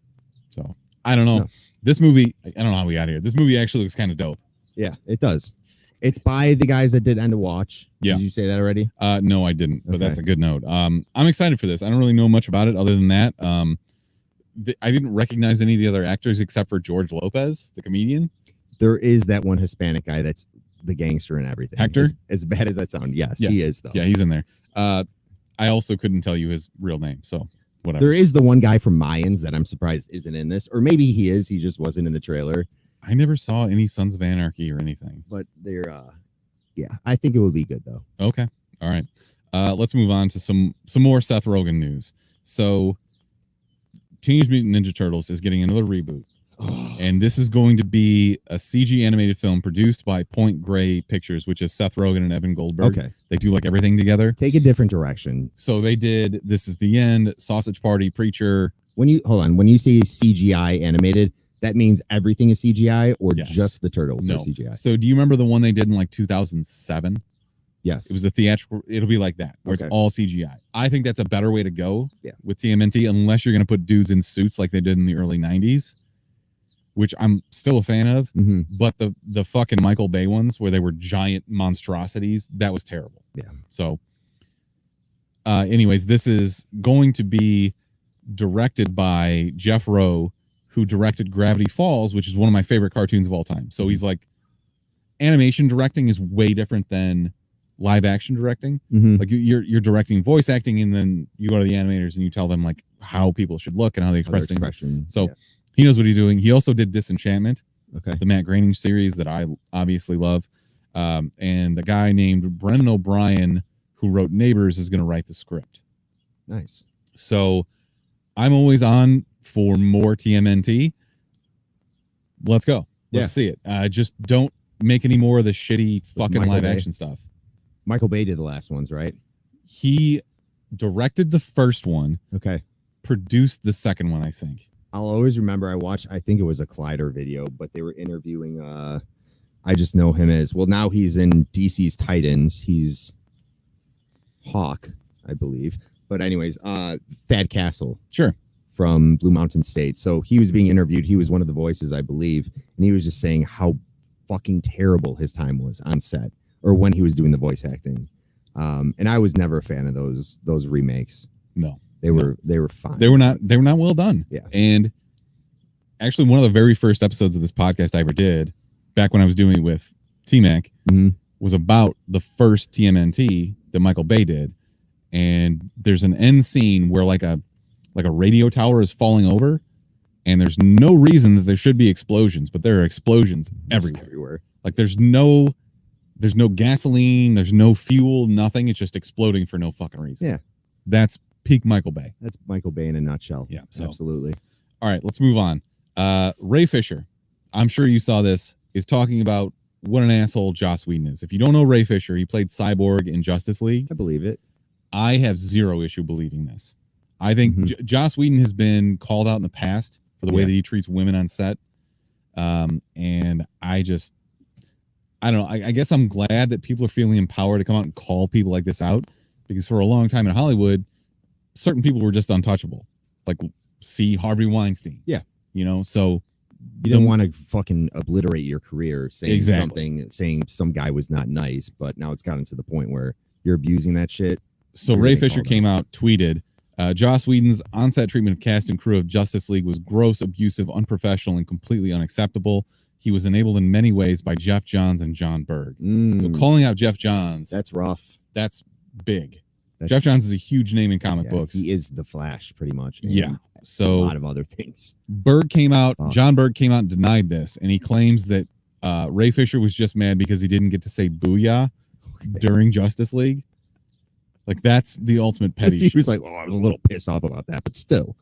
So I don't know. No. This movie, I don't know how we got here. This movie actually looks kind of dope. Yeah, it does. It's by the guys that did End of Watch. Yeah. Did you say that already? No, I didn't, but that's a good note. I'm excited for this. I don't really know much about it other than that. I didn't recognize any of the other actors except for George Lopez, the comedian. There is that one Hispanic guy that's the gangster and everything. Hector? As bad as that sounds, yes, he is, though. Yeah, he's in there. I also couldn't tell you his real name, so whatever. There is the one guy from Mayans that I'm surprised isn't in this, or maybe he is. He just wasn't in the trailer. I never saw any Sons of Anarchy or anything. But they're yeah, I think it would be good though. Okay. All right. Let's move on to some more Seth Rogen news. So Teenage Mutant Ninja Turtles is getting another reboot. And this is going to be a CG animated film produced by Point Grey Pictures, which is Seth Rogen and Evan Goldberg. Okay. They do like everything together. Take a different direction. So they did This Is the End, Sausage Party, Preacher. When you say CGI animated, that means everything is CGI or Yes. just the turtles No. are CGI? So do you remember the one they did in like 2007? Yes. It was a theatrical. It'll be like that, where Okay. it's all CGI. I think that's a better way to go with TMNT, unless you're going to put dudes in suits like they did in the early 90s, which I'm still a fan of. Mm-hmm. But the fucking Michael Bay ones, where they were giant monstrosities, that was terrible. Yeah. So, anyways, this is going to be directed by Jeff Rowe, who directed Gravity Falls, which is one of my favorite cartoons of all time. So he's like, animation directing is way different than live action directing. Mm-hmm. Like you're directing voice acting, and then you go to the animators and you tell them like how people should look and how they express things. So he knows what he's doing. He also did Disenchantment, the Matt Groening series that I obviously love. And the guy named Brendan O'Brien, who wrote Neighbors, is going to write the script. Nice. So I'm always on for more TMNT. Let's go. Let's see it. Just don't make any more of the shitty fucking live action stuff. Michael Bay did the last ones, right? He directed the first one. Okay. Produced the second one, I think. I'll always remember I think it was a Collider video, but they were interviewing I just know him as, well, now he's in DC's Titans. He's Hawk, I believe. But anyways, Thad Castle. Sure. From Blue Mountain State. So he was being interviewed. He was one of the voices, I believe. And he was just saying how fucking terrible his time was on set, or when he was doing the voice acting. And I was never a fan of those remakes. No. They were fine. They were not well done. Yeah. And actually one of the very first episodes of this podcast I ever did, back when I was doing it with T-Mac, was about the first TMNT that Michael Bay did. And there's an end scene where like a radio tower is falling over, and there's no reason that there should be explosions, but there are explosions everywhere. Like there's no gasoline, there's no fuel, nothing. It's just exploding for no fucking reason. Yeah. That's peak Michael Bay. That's Michael Bay in a nutshell. Yeah. So. Absolutely. All right, let's move on. Ray Fisher, I'm sure you saw this, is talking about what an asshole Joss Whedon is. If you don't know Ray Fisher, he played Cyborg in Justice League. I believe it. I have zero issue believing this. I think Joss Whedon has been called out in the past for the way that he treats women on set. And I don't know. I guess I'm glad that people are feeling empowered to come out and call people like this out, because for a long time in Hollywood, certain people were just untouchable. Like, see Harvey Weinstein. Yeah. You know, so you don't want to fucking obliterate your career saying something, saying some guy was not nice, but now it's gotten to the point where you're abusing that shit. So Ray Fisher came out, tweeted, Joss Whedon's on-set treatment of cast and crew of Justice League was gross, abusive, unprofessional, and completely unacceptable. He was enabled in many ways by Jeff Johns and John Berg. So calling out Jeff Johns, that's rough. That's big. Jeff Johns is a huge name in comic books. He is the Flash, pretty much. Yeah. So a lot of other things. Berg came out, John Berg came out and denied this, and he claims that Ray Fisher was just mad because he didn't get to say booyah during Justice League. Like, that's the ultimate petty shit. He was like, oh, I was a little pissed off about that, but still.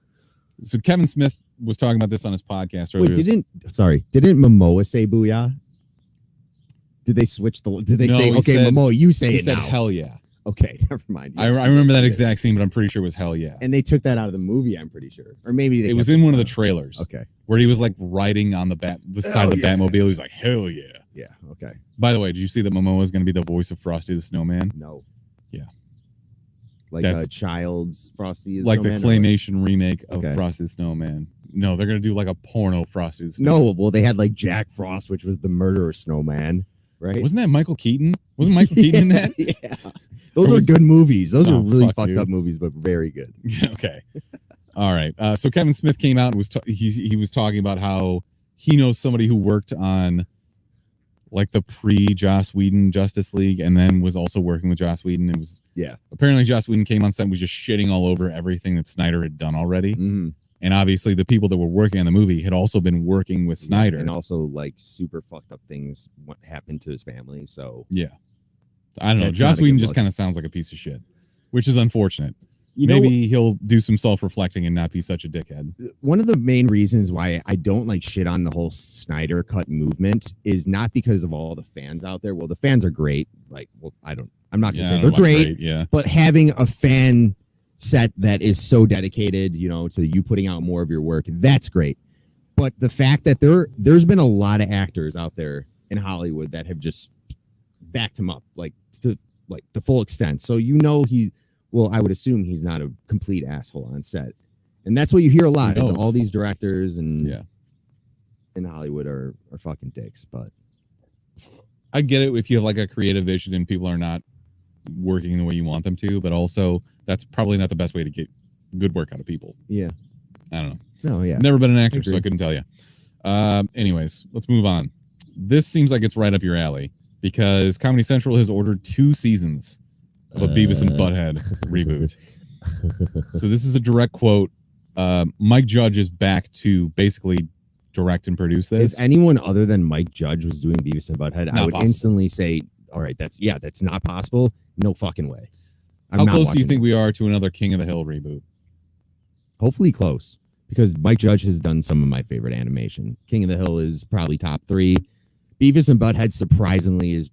So Kevin Smith was talking about this on his podcast earlier. Wait, didn't Momoa say booyah? Did they switch the? Did they say, okay, Momoa, you say it now? He said hell yeah. Okay, never mind. I remember that exact scene, but I'm pretty sure it was hell yeah. And they took that out of the movie, I'm pretty sure. Or maybe it was in one of the trailers. Okay. Where he was like riding on the side of the Batmobile. He was like, hell yeah. Yeah, okay. By the way, did you see that Momoa is going to be the voice of Frosty the Snowman? No. Yeah. Like a child's Frosty the Snowman? Like the claymation remake of Okay. Frosty the Snowman. No, they're going to do like a porno Frosty the Snowman. No, well, they had like Jack Frost, which was the murderer snowman, right? Wasn't that Michael Keaton? Wasn't Michael Keaton in that? Yeah. Those were good movies. Those were really fucked dude. Up movies, but very good. Okay. All right. So Kevin Smith came out and was he was talking about how he knows somebody who worked on like the pre-Joss Whedon Justice League, and then was also working with Joss Whedon. It was apparently Joss Whedon came on set and was just shitting all over everything that Snyder had done already. And obviously the people that were working on the movie had also been working with Snyder. And also like super fucked up things what happened to his family. So yeah. I don't know. That's Joss not a Whedon good just look. kind of sounds like a piece of shit, which is unfortunate. you know, Maybe he'll do some self-reflecting and not be such a dickhead. one of the main reasons why I don't like shit on the whole Snyder cut movement is not because of all the fans out there. Well, the fans are great. Like, well, I'm not gonna I say don't they're know about great, yeah. but having a fan set that is so dedicated, you know, to you putting out more of your work, that's great. But the fact that there's been a lot of actors out there in Hollywood that have just backed him up to the full extent. So I would assume he's not a complete asshole on set. And that's what you hear a lot is all these directors and in Hollywood are fucking dicks. But I get it if you have like a creative vision and people are not working the way you want them to, but also that's probably not the best way to get good work out of people. Yeah. I don't know. No, yeah. Never been an actor, so I couldn't tell you. Anyways, let's move on. This seems like it's right up your alley because Comedy Central has ordered 2 seasons of a Bevis and Butthead reboot. So this is a direct quote. Mike Judge is back to basically direct and produce this. If anyone other than Mike Judge was doing Beavis and Butthead, I would instantly say, all right, that's not possible. No fucking way. How close do you think we are to another King of the Hill reboot? Hopefully close, because Mike Judge has done some of my favorite animation. King of the Hill is probably top 3. Beavis and Butthead surprisingly is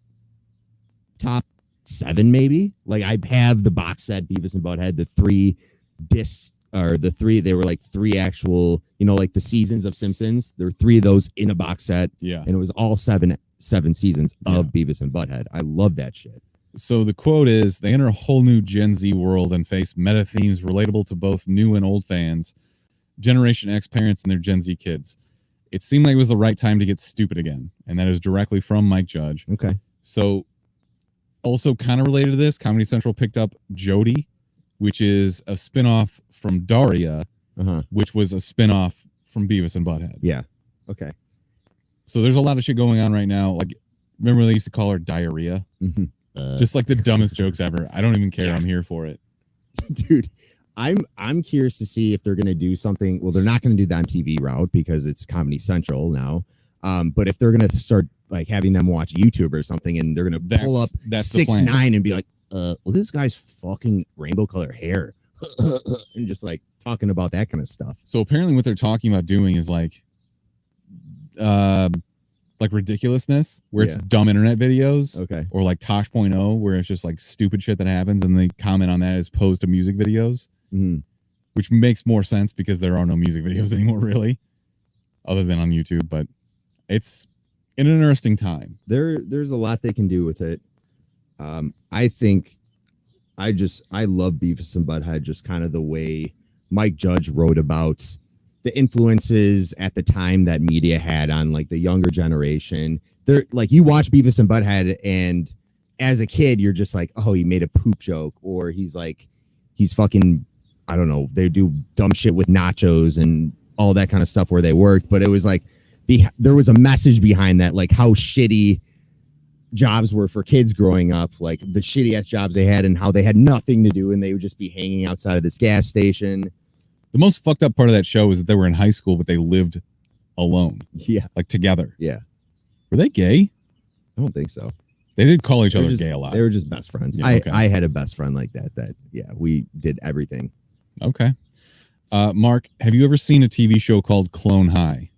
top 7 maybe. Like I have the box set Beavis and Butthead, the 3 discs or they were like 3 actual, like the seasons of Simpsons. There were 3 of those in a box set. Yeah. And it was all 7 seasons of Beavis and Butthead. I love that shit. So the quote is, they enter a whole new Gen Z world and face meta themes relatable to both new and old fans, Generation X parents and their Gen Z kids. It seemed like it was the right time to get stupid again. And that is directly from Mike Judge. Okay. So also kind of related to this, Comedy Central picked up Jody, which is a spinoff from Daria, which was a spinoff from Beavis and Butthead. Yeah. Okay. So there's a lot of shit going on right now. Like, remember they used to call her Diarrhea? Mm-hmm. Just like the dumbest jokes ever. I don't even care. I'm here for it. Dude, I'm curious to see if they're going to do something. Well, they're not going to do the MTV route because it's Comedy Central now. But if they're going to start like having them watch YouTube or something, and they're going to pull up 6ix9ine and be like, look at this guy's fucking rainbow color hair. And just like talking about that kind of stuff. So apparently what they're talking about doing is like ridiculousness, where it's dumb internet videos. Okay. Or like Tosh.0, where it's just like stupid shit that happens and they comment on that as opposed to music videos. Mm-hmm. Which makes more sense because there are no music videos anymore, really, other than on YouTube. But it's an interesting time. There's a lot they can do with it. I think I love Beavis and Butthead, just kind of the way Mike Judge wrote about the influences at the time that media had on like the younger generation. They're like, you watch Beavis and Butthead and as a kid, you're just like, oh, he made a poop joke, or he's fucking, I don't know. They do dumb shit with nachos and all that kind of stuff where they worked. But it was like, there was a message behind that, like how shitty jobs were for kids growing up, like the shitty ass jobs they had and how they had nothing to do and they would just be hanging outside of this gas station. The most fucked up part of that show is that they were in high school, but they lived alone. Yeah. Like together. Yeah. Were they gay? I don't think so. They did call each other gay a lot. They were just best friends. Yeah, okay. I had a best friend like that, we did everything. Okay. Mark, have you ever seen a TV show called Clone High?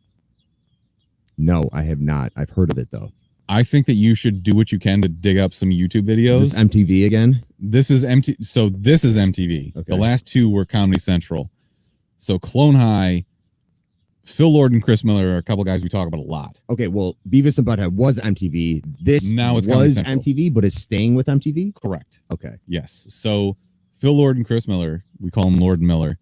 No, I have not. I've heard of it though. I think that you should do what you can to dig up some YouTube videos. Is this MTV again? This is MTV. Okay. The last 2 were Comedy Central. So Clone High, Phil Lord and Chris Miller are a couple guys we talk about a lot. Okay, well, Beavis and Butthead was MTV. This now was MTV, but is staying with MTV? Correct. Okay. Yes. So Phil Lord and Chris Miller, we call them Lord and Miller,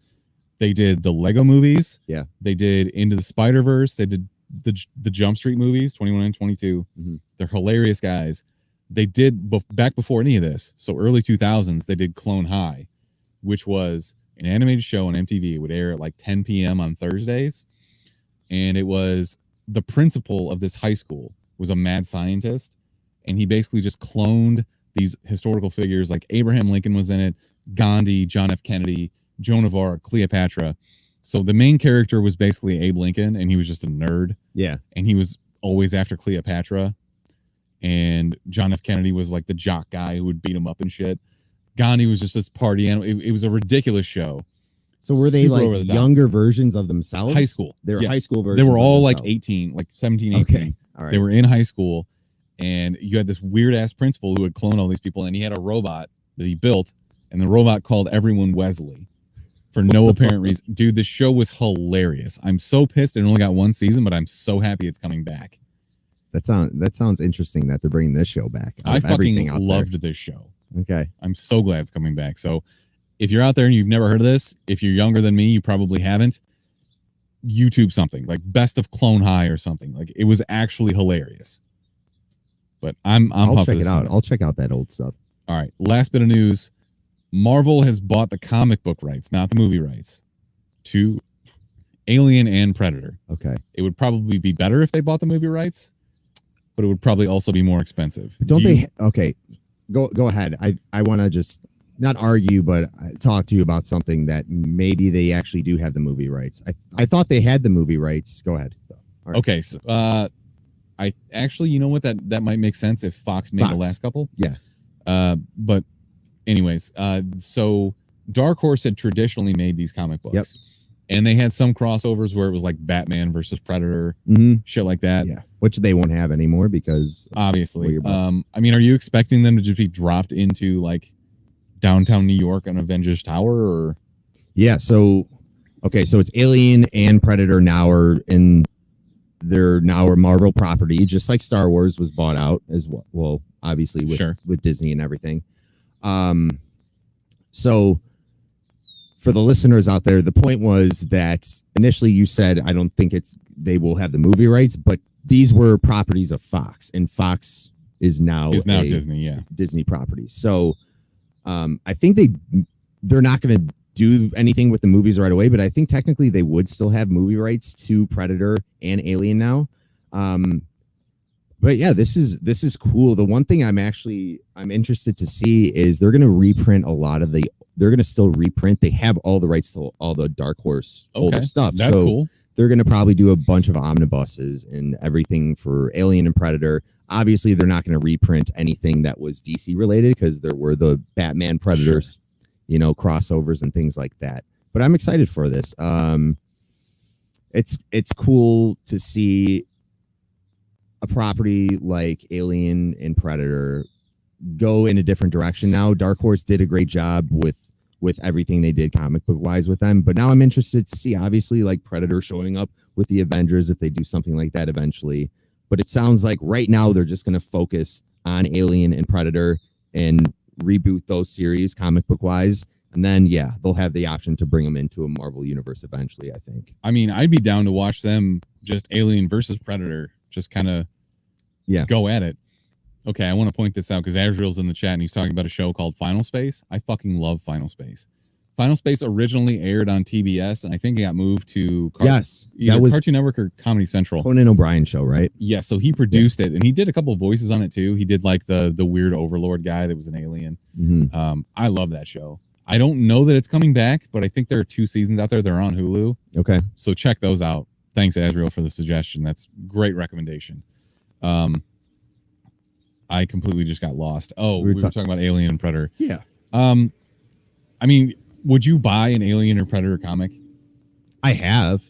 they did the Lego movies. Yeah. They did Into the Spider-Verse. They did the Jump Street movies, 21 and 22. Mm-hmm. They're hilarious guys. They did, back before any of this, so early 2000s, they did Clone High, which was an animated show on MTV. It would air at like 10 p.m. on Thursdays. And it was the principal of this high school was a mad scientist. And he basically just cloned these historical figures, like Abraham Lincoln was in it, Gandhi, John F. Kennedy, Joan of Arc, Cleopatra. So the main character was basically Abe Lincoln, and he was just a nerd. Yeah. And he was always after Cleopatra. And John F. Kennedy was like the jock guy who would beat him up and shit. Gandhi was just this party animal. It was a ridiculous show. So were they Super like over the top. younger versions of themselves? High school. They were Yeah. high school versions. They were all of like themselves. 18, like 17, 18. Okay. All right. They were in high school, and you had this weird ass principal who would clone all these people, and he had a robot that he built, and the robot called everyone Wesley for no apparent reason. Dude, the show was hilarious. I'm so pissed it only got one season, but I'm so happy it's coming back. That sounds interesting that they're bringing this show back. I fucking loved this show. Okay. I'm so glad it's coming back. So if you're out there and you've never heard of this, if you're younger than me, you probably haven't. YouTube something like Best of Clone High or something. Like it was actually hilarious. But I'll check it out. I'll check out that old stuff. All right. Last bit of news. Marvel has bought the comic book rights, not the movie rights, to Alien and Predator. Okay. It would probably be better if they bought the movie rights, but it would probably also be more expensive. Okay. Go ahead. I want to just not argue, but talk to you about something that maybe they actually do have the movie rights. I thought they had the movie rights. Go ahead. Right. Okay. So, I actually, you know what, that might make sense if Fox made the last couple. Yeah. But anyways, so Dark Horse had traditionally made these comic books. Yep. And they had some crossovers where it was like Batman versus Predator, shit like that. Yeah. Which they won't have anymore because obviously. I mean, are you expecting them to just be dropped into like downtown New York on Avengers Tower or? Yeah. So, okay. So it's Alien and Predator now are in they're now a Marvel property, just like Star Wars was bought out as well. Well, obviously with Disney and everything. So for the listeners out there, the point was that initially you said, I don't think they will have the movie rights, but these were properties of Fox, and Fox is now Disney, yeah. Disney property. So I think they're not going to do anything with the movies right away, but I think technically they would still have movie rights to Predator and Alien now. But yeah, this is cool. The one thing I'm interested to see is they're going to reprint they're going to still reprint. They have all the rights to all the Dark Horse older stuff. That's cool. They're going to probably do a bunch of omnibuses and everything for Alien and Predator. Obviously, they're not going to reprint anything that was DC related because there were the Batman Predators, crossovers and things like that. But I'm excited for this. It's cool to see a property like Alien and Predator go in a different direction now. Dark Horse did a great job with everything they did comic book wise with them, but now I'm interested to see obviously like Predator showing up with the Avengers if they do something like that eventually. But it sounds like right now they're just going to focus on Alien and Predator and reboot those series comic book wise, and then they'll have the option to bring them into a Marvel universe eventually, I think. I mean, I'd be down to watch them just Alien versus Predator, just kind of go at it. Okay, I want to point this out because Azriel's in the chat and he's talking about a show called Final Space. I fucking love Final Space. Final Space originally aired on TBS, and I think it got moved to either Cartoon Network or Comedy Central. Conan O'Brien show, right? Yeah, so he produced it, and he did a couple of voices on it too. He did like the weird overlord guy that was an alien. Mm-hmm. I love that show. I don't know that it's coming back, but I think there are 2 seasons out there. They're on Hulu. Okay. So check those out. Thanks, Azriel, for the suggestion. That's great recommendation. I completely just got lost. Oh, we were talking about Alien and Predator. Yeah. I mean, would you buy an Alien or Predator comic? I have.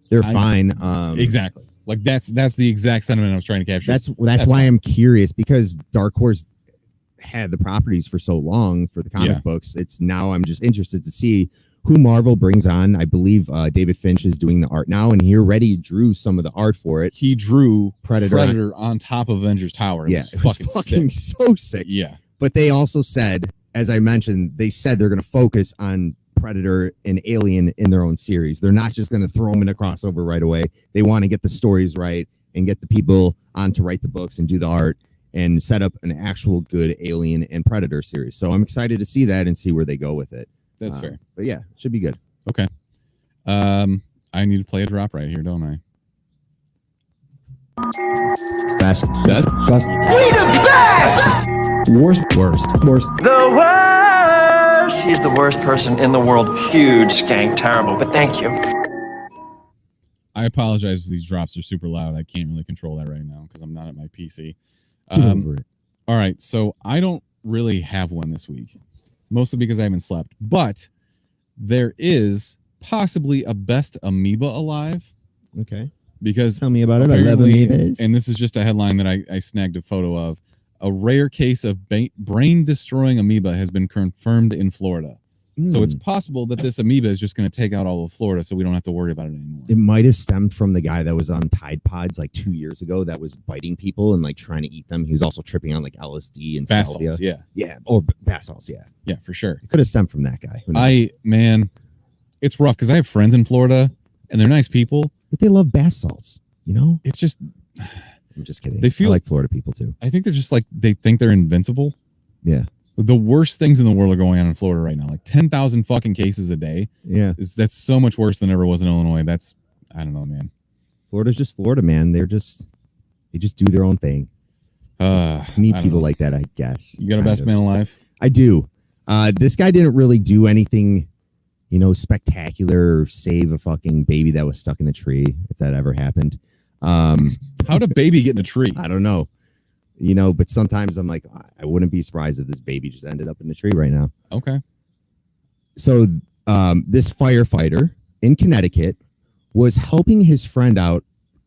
They're fine. Exactly. Like that's the exact sentiment I was trying to capture. That's why fine. I'm curious because Dark Horse had the properties for so long for the comic books. It's now I'm just interested to see who Marvel brings on. I believe David Finch is doing the art now, and he already drew some of the art for it. He drew Predator on top of Avengers Tower. It was fucking so sick. Yeah. But they also said, as I mentioned, they're going to focus on Predator and Alien in their own series. They're not just going to throw them in a crossover right away. They want to get the stories right and get the people on to write the books and do the art and set up an actual good Alien and Predator series. So I'm excited to see that and see where they go with it. That's fair. But yeah, should be good. Okay. I need to play a drop right here, don't I? Best. We the best! Worst. The worst! She's the worst person in the world. Huge skank, terrible, but thank you. I apologize if these drops are super loud. I can't really control that right now because I'm not at my PC. Get over it. All right, so I don't really have one this week, mostly because I haven't slept. But there is possibly a best amoeba alive. Okay. Because tell me about it. I love amoebas. And this is just a headline that I snagged a photo of. A rare case of brain-destroying amoeba has been confirmed in Florida. So it's possible that this amoeba is just going to take out all of Florida, so we don't have to worry about it anymore. It might have stemmed from the guy that was on Tide Pods like 2 years ago that was biting people and like trying to eat them. He was also tripping on like LSD and bath salvia. salts, yeah. Yeah, or bath salts, yeah. Yeah, for sure. It could have stemmed from that guy. Who knows? Man, it's rough because I have friends in Florida, and they're nice people. But they love bath salts, you know? It's just... I'm just kidding. They feel I like Florida people too. I think they're just like, they think they're invincible. Yeah. The worst things in the world are going on in Florida right now. Like 10,000 fucking cases a day. Yeah. That's so much worse than ever was in Illinois. That's, I don't know, man. Florida's just Florida, man. They just do their own thing. Meet people like that, I guess. You got a best man alive? I do. This guy didn't really do anything, you know, spectacular or save a fucking baby that was stuck in a tree, if that ever happened. How'd a baby get in a tree? I don't know. You know, but sometimes I'm like, I wouldn't be surprised if this baby just ended up in the tree right now. Okay. So this firefighter in Connecticut was helping his friend out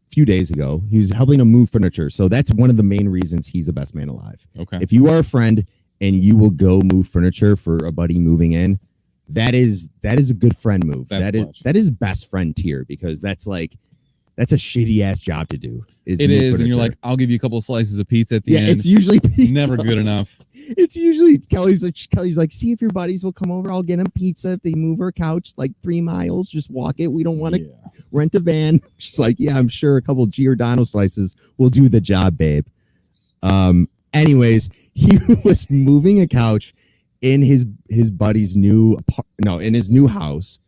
a few days ago. He was helping him move furniture. So that's one of the main reasons he's the best man alive. Okay. If you are a friend and you will go move furniture for a buddy moving in, that is a good friend move. That is best friend tier, because that's a shitty ass job to do. It is, and you're like, I'll give you a couple of slices of pizza at the end. It's usually pizza. Never good enough. It's usually Kelly's like, see if your buddies will come over. I'll get them pizza if they move our couch like 3 miles. Just walk it. We don't want to rent a van. She's like, yeah, I'm sure a couple of Giordano slices will do the job, babe. Anyways, he was moving a couch in his buddy's new house,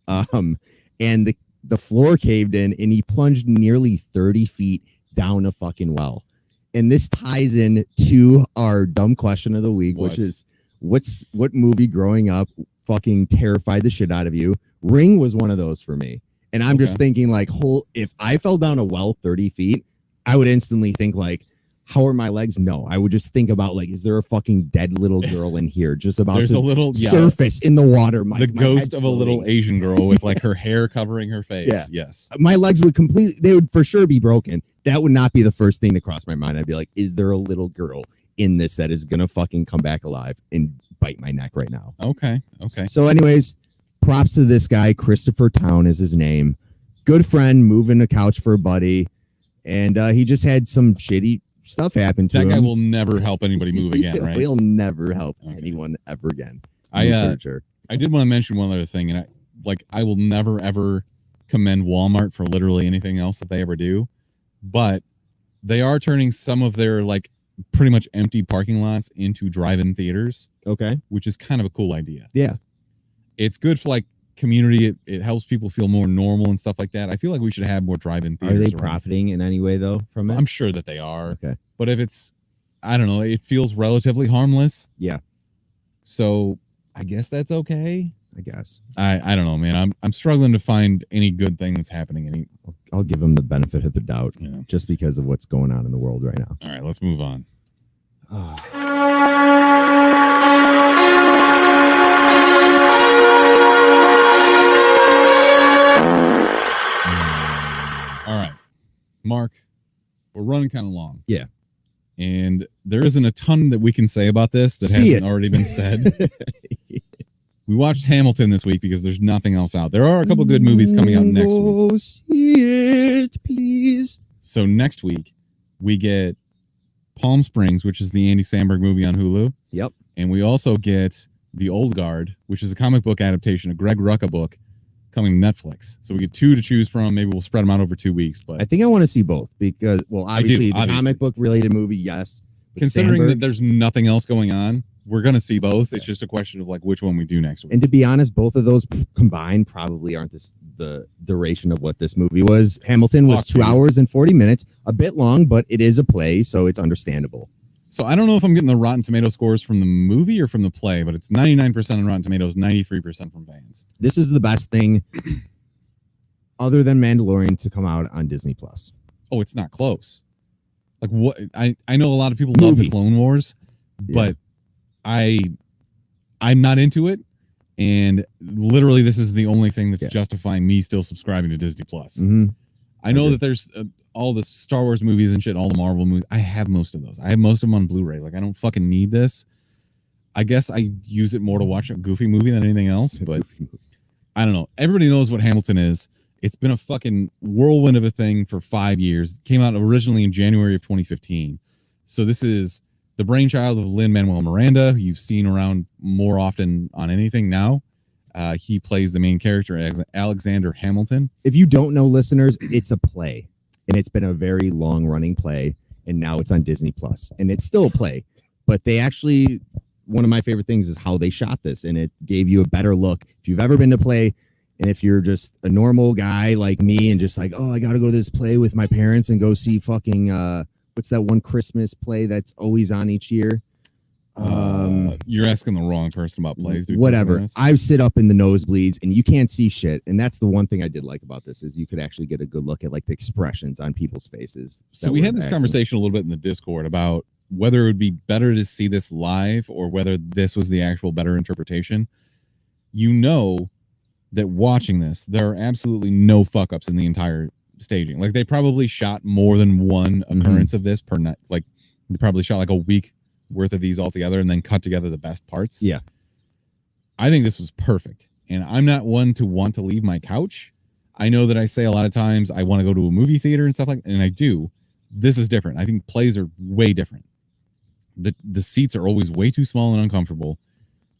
and the floor caved in and he plunged nearly 30 feet down a fucking well. And this ties in to our dumb question of the week, which is what movie growing up fucking terrified the shit out of you? Ring was one of those for me. And I'm just thinking like, if I fell down a well 30 feet, I would instantly think like, how are my legs? No, I would just think about like, is there a fucking dead little girl in here just about There's to a little surface in the water? The ghost of a little Asian girl with like her hair covering her face. Yeah. Yes. My legs would they would for sure be broken. That would not be the first thing to cross my mind. I'd be like, is there a little girl in this that is going to fucking come back alive and bite my neck right now? Okay. So anyways, props to this guy. Christopher Town is his name. Good friend, moving a couch for a buddy. And he just had some shitty stuff happened to him. That guy will never help anybody move again, right? He'll never help anyone ever again. I did want to mention one other thing, and I will never ever commend Walmart for literally anything else that they ever do, but they are turning some of their like pretty much empty parking lots into drive-in theaters. Okay, which is kind of a cool idea. Yeah, it's good for like community. It helps people feel more normal and stuff like that. I feel like we should have more drive-in theaters. Are they profiting in any way though from it? I'm sure that they are. Okay, but if it's, I don't know, it feels relatively harmless. Yeah, so I guess that's okay. I guess. I don't know, man. I'm struggling to find any good thing that's happening. I'll give them the benefit of the doubt, just because of what's going on in the world right now. All right, let's move on. All right, Mark, we're running kind of long. Yeah. And there isn't a ton that we can say about this that hasn't already been said. We watched Hamilton this week because there's nothing else out. There are a couple good movies coming out next week. See it, please. So next week, we get Palm Springs, which is the Andy Samberg movie on Hulu. Yep. And we also get The Old Guard, which is a comic book adaptation, a Greg Rucka book, coming to Netflix. So we get 2 to choose from. Maybe we'll spread them out over 2 weeks. But I think I want to see both because, well, obviously the comic book related movie, yes. Considering that there's nothing else going on, we're going to see both. It's just a question of like which one we do next week. And to be honest, both of those combined probably aren't the duration of what this movie was. Hamilton was 2 hours and 40 minutes, a bit long, but it is a play, so it's understandable. So I don't know if I'm getting the Rotten Tomato scores from the movie or from the play, but it's 99% on Rotten Tomatoes, 93% from fans. This is the best thing. other than Mandalorian to come out on Disney Plus. Oh, it's not close. Like what? I know a lot of people love the Clone Wars, but I'm not into it. And literally, this is the only thing that's justifying me still subscribing to Disney Plus. Mm-hmm. I know that there's all the Star Wars movies and shit, all the Marvel movies. I have most of those. I have most of them on Blu-ray. Like, I don't fucking need this. I guess I use it more to watch a goofy movie than anything else, but I don't know. Everybody knows what Hamilton is. It's been a fucking whirlwind of a thing for 5 years. It came out originally in January of 2015. So this is the brainchild of Lin-Manuel Miranda, who you've seen around more often on anything now. He plays the main character, Alexander Hamilton. If you don't know, listeners, it's a play. And it's been a very long-running play. And now it's on Disney Plus. And it's still a play. But they actually, one of my favorite things is how they shot this. And it gave you a better look. If you've ever been to play, and if you're just a normal guy like me and just like, oh, I got to go to this play with my parents and go see fucking, what's that one Christmas play that's always on each year? You're asking the wrong person about plays. Dude, whatever. I sit up in the nosebleeds and you can't see shit. And that's the one thing I did like about this is you could actually get a good look at like the expressions on people's faces. So we had this conversation a little bit in the Discord about whether it would be better to see this live or whether this was the actual better interpretation. You know that watching this, there are absolutely no fuck ups in the entire staging. Like they probably shot more than one occurrence of this per night. Like they probably shot like a week worth of these all together and then cut together the best parts. Yeah. I think this was perfect. And I'm not one to want to leave my couch. I know that I say a lot of times I want to go to a movie theater and stuff like that, and I do. This is different. I think plays are way different. The seats are always way too small and uncomfortable.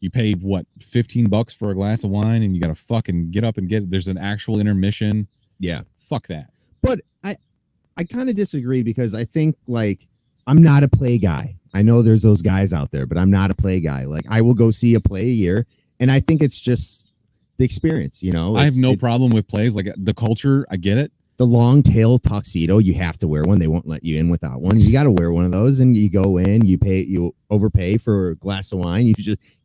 You pay what, $15 for a glass of wine and you got to fucking get up and get it. There's an actual intermission. Yeah. Fuck that. But I kind of disagree because I think like I'm not a play guy. I know there's those guys out there, but I'm not a play guy. Like I will go see a play a year and I think it's just the experience, you know. I have no problem with plays. Like the culture, I get it. The long tail tuxedo, you have to wear one. They won't let you in without one. You got to wear one of those, and you go in. You overpay for a glass of wine. You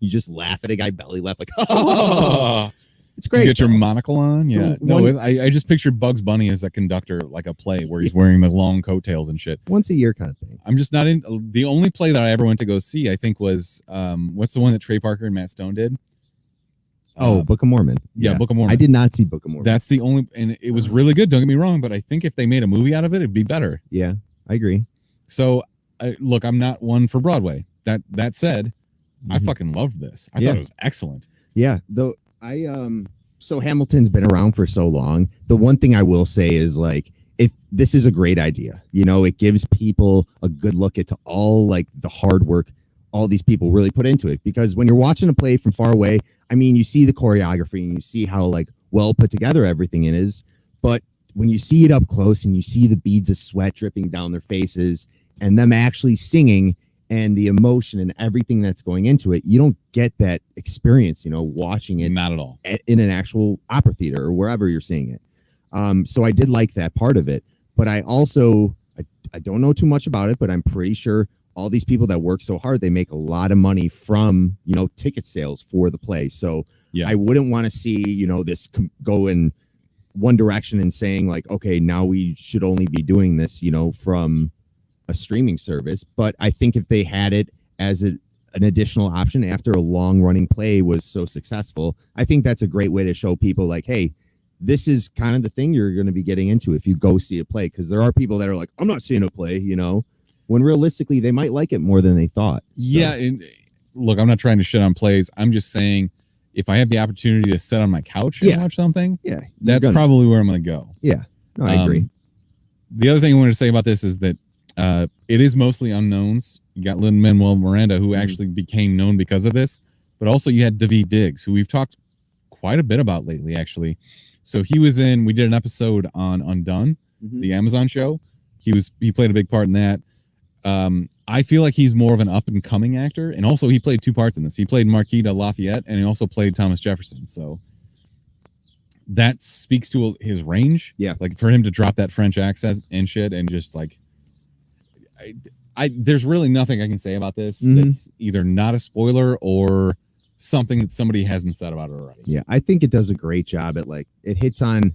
just laugh at a guy belly laugh like, oh, it's great. You get your monocle on, yeah. So I just pictured Bugs Bunny as a conductor, like a play where he's wearing the long coattails and shit. Once a year kind of thing. I'm just not in. The only play that I ever went to go see, I think, was what's the one that Trey Parker and Matt Stone did? Book of Mormon. Yeah, Book of Mormon. I did not see Book of Mormon. That's the only, and it was really good. Don't get me wrong, but I think if they made a movie out of it, it'd be better. Yeah, I agree. So, look, I'm not one for Broadway. That said, I fucking loved this. I thought it was excellent. Yeah, though so Hamilton's been around for so long. The one thing I will say is like, if this is a great idea, you know, it gives people a good look at all like the hard work all these people really put into it, because when you're watching a play from far away, I mean, you see the choreography and you see how like well put together everything it is. But when you see it up close and you see the beads of sweat dripping down their faces and them actually singing and the emotion and everything that's going into it, you don't get that experience, you know, watching it. Not at all. In an actual opera theater or wherever you're seeing it. So I did like that part of it. But I also, I don't know too much about it, but I'm pretty sure all these people that work so hard, they make a lot of money from, you know, ticket sales for the play. So yeah. I wouldn't want to see, you know, this go in one direction and saying like, okay, now we should only be doing this, you know, from a streaming service. But I think if they had it as an additional option after a long running play was so successful, I think that's a great way to show people like, hey, this is kind of the thing you're going to be getting into if you go see a play. Because there are people that are like, I'm not seeing a play, you know, when realistically they might like it more than they thought. So. Yeah. And look, I'm not trying to shit on plays. I'm just saying if I have the opportunity to sit on my couch and watch something, that's probably where I'm going to go. Yeah, no, I agree. The other thing I wanted to say about this is that it is mostly unknowns. You got Lin-Manuel Miranda, who actually became known because of this, but also you had Daveed Diggs, who we've talked quite a bit about lately, actually. So he was we did an episode on Undone, the Amazon show. He played a big part in that. I feel like he's more of an up and coming actor, and also he played two parts in this. He played Marquis de Lafayette, and he also played Thomas Jefferson. So that speaks to his range. Yeah, like for him to drop that French accent and shit, and just like, there's really nothing I can say about this that's either not a spoiler or something that somebody hasn't said about it already. Yeah, I think it does a great job at like it hits on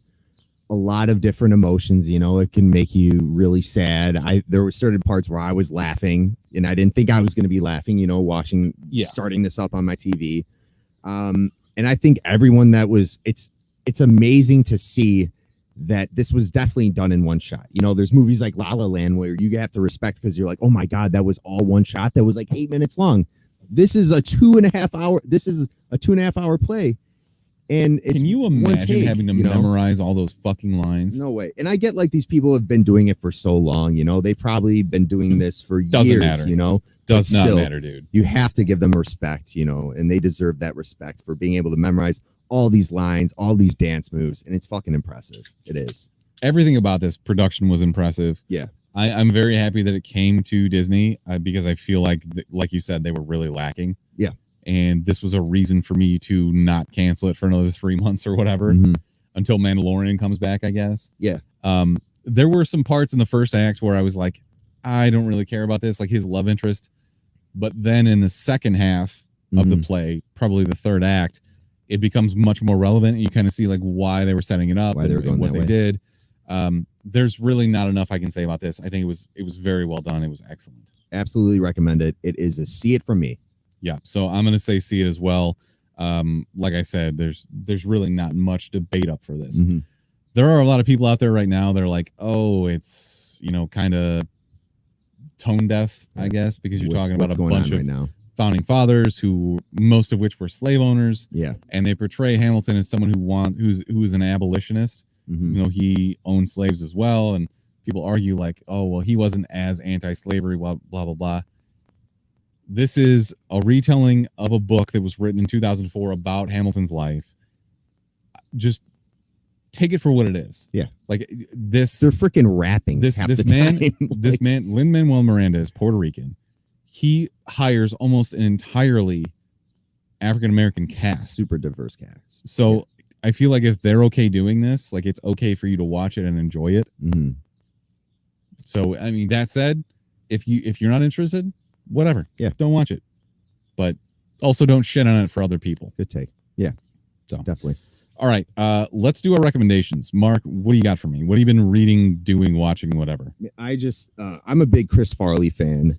a lot of different emotions. You know, it can make you really sad. There were certain parts where I was laughing, and I didn't think I was going to be laughing. You know, starting this up on my TV. And I think everyone that was, it's amazing to see that this was definitely done in one shot. You know, there's movies like La La Land where you have to respect because you're like, oh my God, that was all one shot. That was like 8 minutes long. This is a 2.5 hour. This is a 2.5 hour play. And it's can you imagine having to memorize all those fucking lines? No way. And I get like these people have been doing it for so long, you know, they've probably been doing this for Doesn't years, matter. you know, does not matter, dude. You have to give them respect, you know, and they deserve that respect for being able to memorize all these lines, all these dance moves. And it's fucking impressive. It is. Everything about this production was impressive. Yeah. I'm very happy that it came to Disney because I feel like you said, they were really lacking. Yeah. And this was a reason for me to not cancel it for another 3 months or whatever until Mandalorian comes back, I guess. Yeah. There were some parts in the first act where I was like, I don't really care about this, like his love interest. But then in the second half of the play, probably the third act, it becomes much more relevant. And you kind of see like why they were setting it up and what they did. There's really not enough I can say about this. I think it was very well done. It was excellent. Absolutely recommend it. It is a see it from me. Yeah, so I'm gonna say see it as well. Like I said, there's really not much debate up for this. There are a lot of people out there right now that are like, oh, it's kind of tone deaf, I guess, because you're talking about a bunch of founding fathers who most of which were slave owners. Yeah, and they portray Hamilton as someone who's an abolitionist. He owned slaves as well, and people argue like, oh, well, he wasn't as anti-slavery, blah blah blah. This is a retelling of a book that was written in 2004 about Hamilton's life. Just take it for what it is. Yeah. Like this. They're freaking rapping. This man, Lin-Manuel Miranda is Puerto Rican. He hires almost an entirely African-American cast. Super diverse cast. So I feel like if they're okay doing this, like it's okay for you to watch it and enjoy it. So, I mean, that said, if you're not interested, whatever. Yeah. Don't watch it. But also don't shit on it for other people. Good take. Yeah. So definitely. All right. Let's do our recommendations. Mark, what do you got for me? What have you been reading, doing, watching, whatever? I'm a big Chris Farley fan,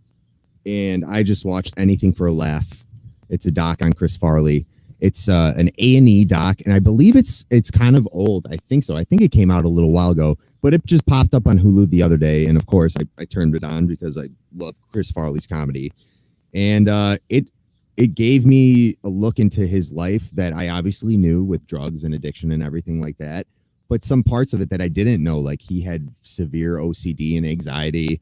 and I just watched Anything for a Laugh. It's a doc on Chris Farley. It's an A&E doc, and I believe it's kind of old. I think so. I think it came out a little while ago, but it just popped up on Hulu the other day, and of course I turned it on because I love Chris Farley's comedy, and it gave me a look into his life that I obviously knew with drugs and addiction and everything like that, but some parts of it that I didn't know, like he had severe OCD and anxiety,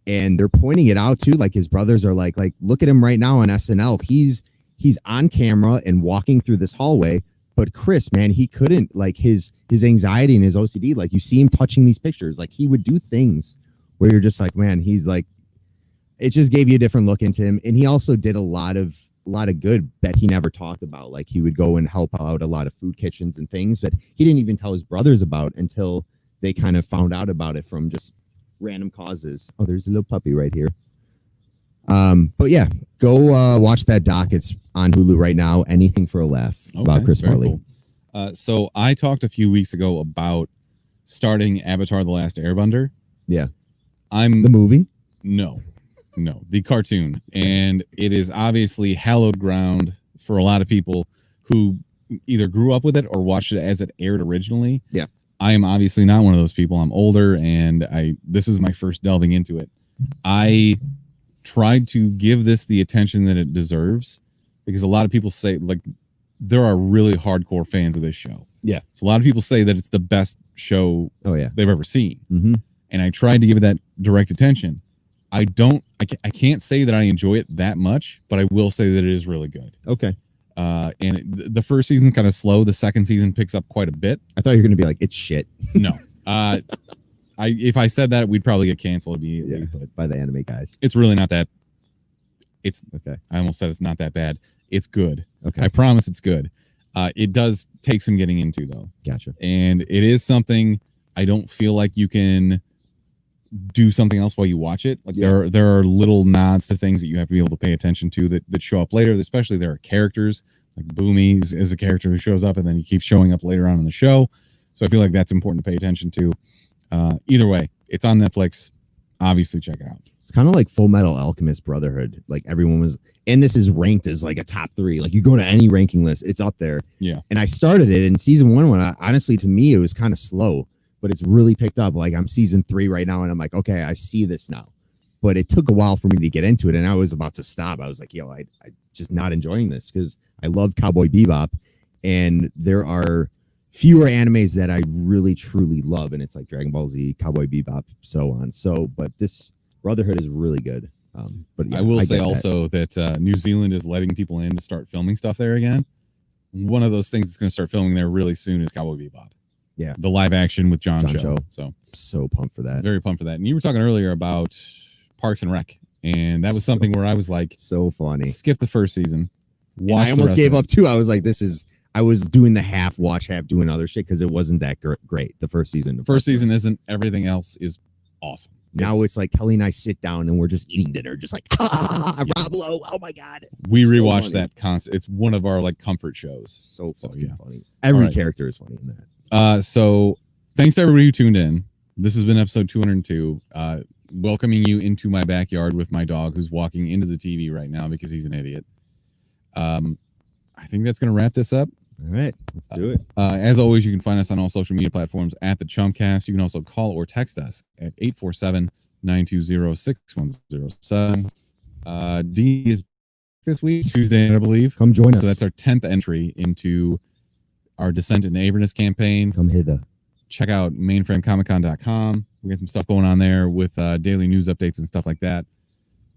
and they're pointing it out too. Like his brothers are like look at him right now on SNL. He's on camera and walking through this hallway, but Chris, man, he couldn't, like his anxiety and his OCD, like you see him touching these pictures, like he would do things where you're just like, man, he's like, it just gave you a different look into him. And he also did a lot of good that he never talked about. Like he would go and help out a lot of food kitchens and things that he didn't even tell his brothers about until they kind of found out about it from just random causes. Oh, there's a little puppy right here. But yeah, go watch that doc. It's on Hulu right now. Anything for a Laugh about Chris Farley. Cool. So I talked a few weeks ago about starting Avatar: The Last Airbender. Yeah. The movie? No, the cartoon. And it is obviously hallowed ground for a lot of people who either grew up with it or watched it as it aired originally. Yeah. I am obviously not one of those people. I'm older, and this is my first delving into it. I tried to give this the attention that it deserves, because a lot of people say, like, there are really hardcore fans of this show. Yeah. So a lot of people say that it's the best show they've ever seen. And I tried to give it that direct attention. I can't say that I enjoy it that much, but I will say that it is really good. Okay. And the first season's kind of slow. The second season picks up quite a bit. I thought you were going to be like, it's shit. No. If I said that, we'd probably get canceled immediately. Yeah, but by the anime guys. It's really not that. It's okay. I almost said it's not that bad. It's good. Okay. I promise it's good. It does take some getting into, though. Gotcha. And it is something I don't feel like you can do something else while you watch it. Like there are little nods to things that you have to be able to pay attention to that show up later. Especially there are characters like Boomy is a character who shows up and then he keeps showing up later on in the show. So I feel like that's important to pay attention to. Either way, it's on Netflix. Obviously, check it out. It's kind of like Full Metal Alchemist Brotherhood. Like everyone was, and this is ranked as like a top 3. Like you go to any ranking list, it's up there. Yeah. And I started it in season 1 when honestly, to me, it was kind of slow, but it's really picked up. Like I'm season 3 right now, and I'm like, okay, I see this now. But it took a while for me to get into it, and I was about to stop. I was like, yo, I just not enjoying this because I love Cowboy Bebop, and there are fewer animes that I really truly love, and it's like Dragon Ball Z, Cowboy Bebop, so on. So, but this Brotherhood is really good. But yeah, I will say also that New Zealand is letting people in to start filming stuff there again. One of those things that's going to start filming there really soon is Cowboy Bebop. Yeah, the live action with John Cho. So pumped for that. Very pumped for that. And you were talking earlier about Parks and Rec, and that was something where I was like, so funny. Skip the first season. I almost gave up too. I was like, I was doing the half watch, half doing other shit because it wasn't that great. The first season. The first season isn't. Everything else is awesome. Now it's like Kelly and I sit down and we're just eating dinner, just like Rob Lowe. Oh my god, we rewatch that constant. It's one of our like comfort shows. So funny. Every character is funny in that. So thanks to everybody who tuned in. This has been episode 202. Welcoming you into my backyard with my dog, who's walking into the TV right now because he's an idiot. I think that's going to wrap this up. All right, let's do it. As always, you can find us on all social media platforms at the Chumpcast. You can also call or text us at 847-920-6107. D is this week, Tuesday, I believe. Come join us. So that's our 10th entry into our Descent into Avernus campaign. Come hither. Check out mainframecomiccon.com. We got some stuff going on there with daily news updates and stuff like that.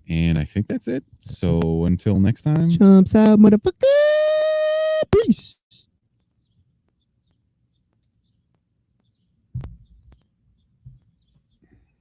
And I think that's it. So until next time. Chumps out, motherfucker.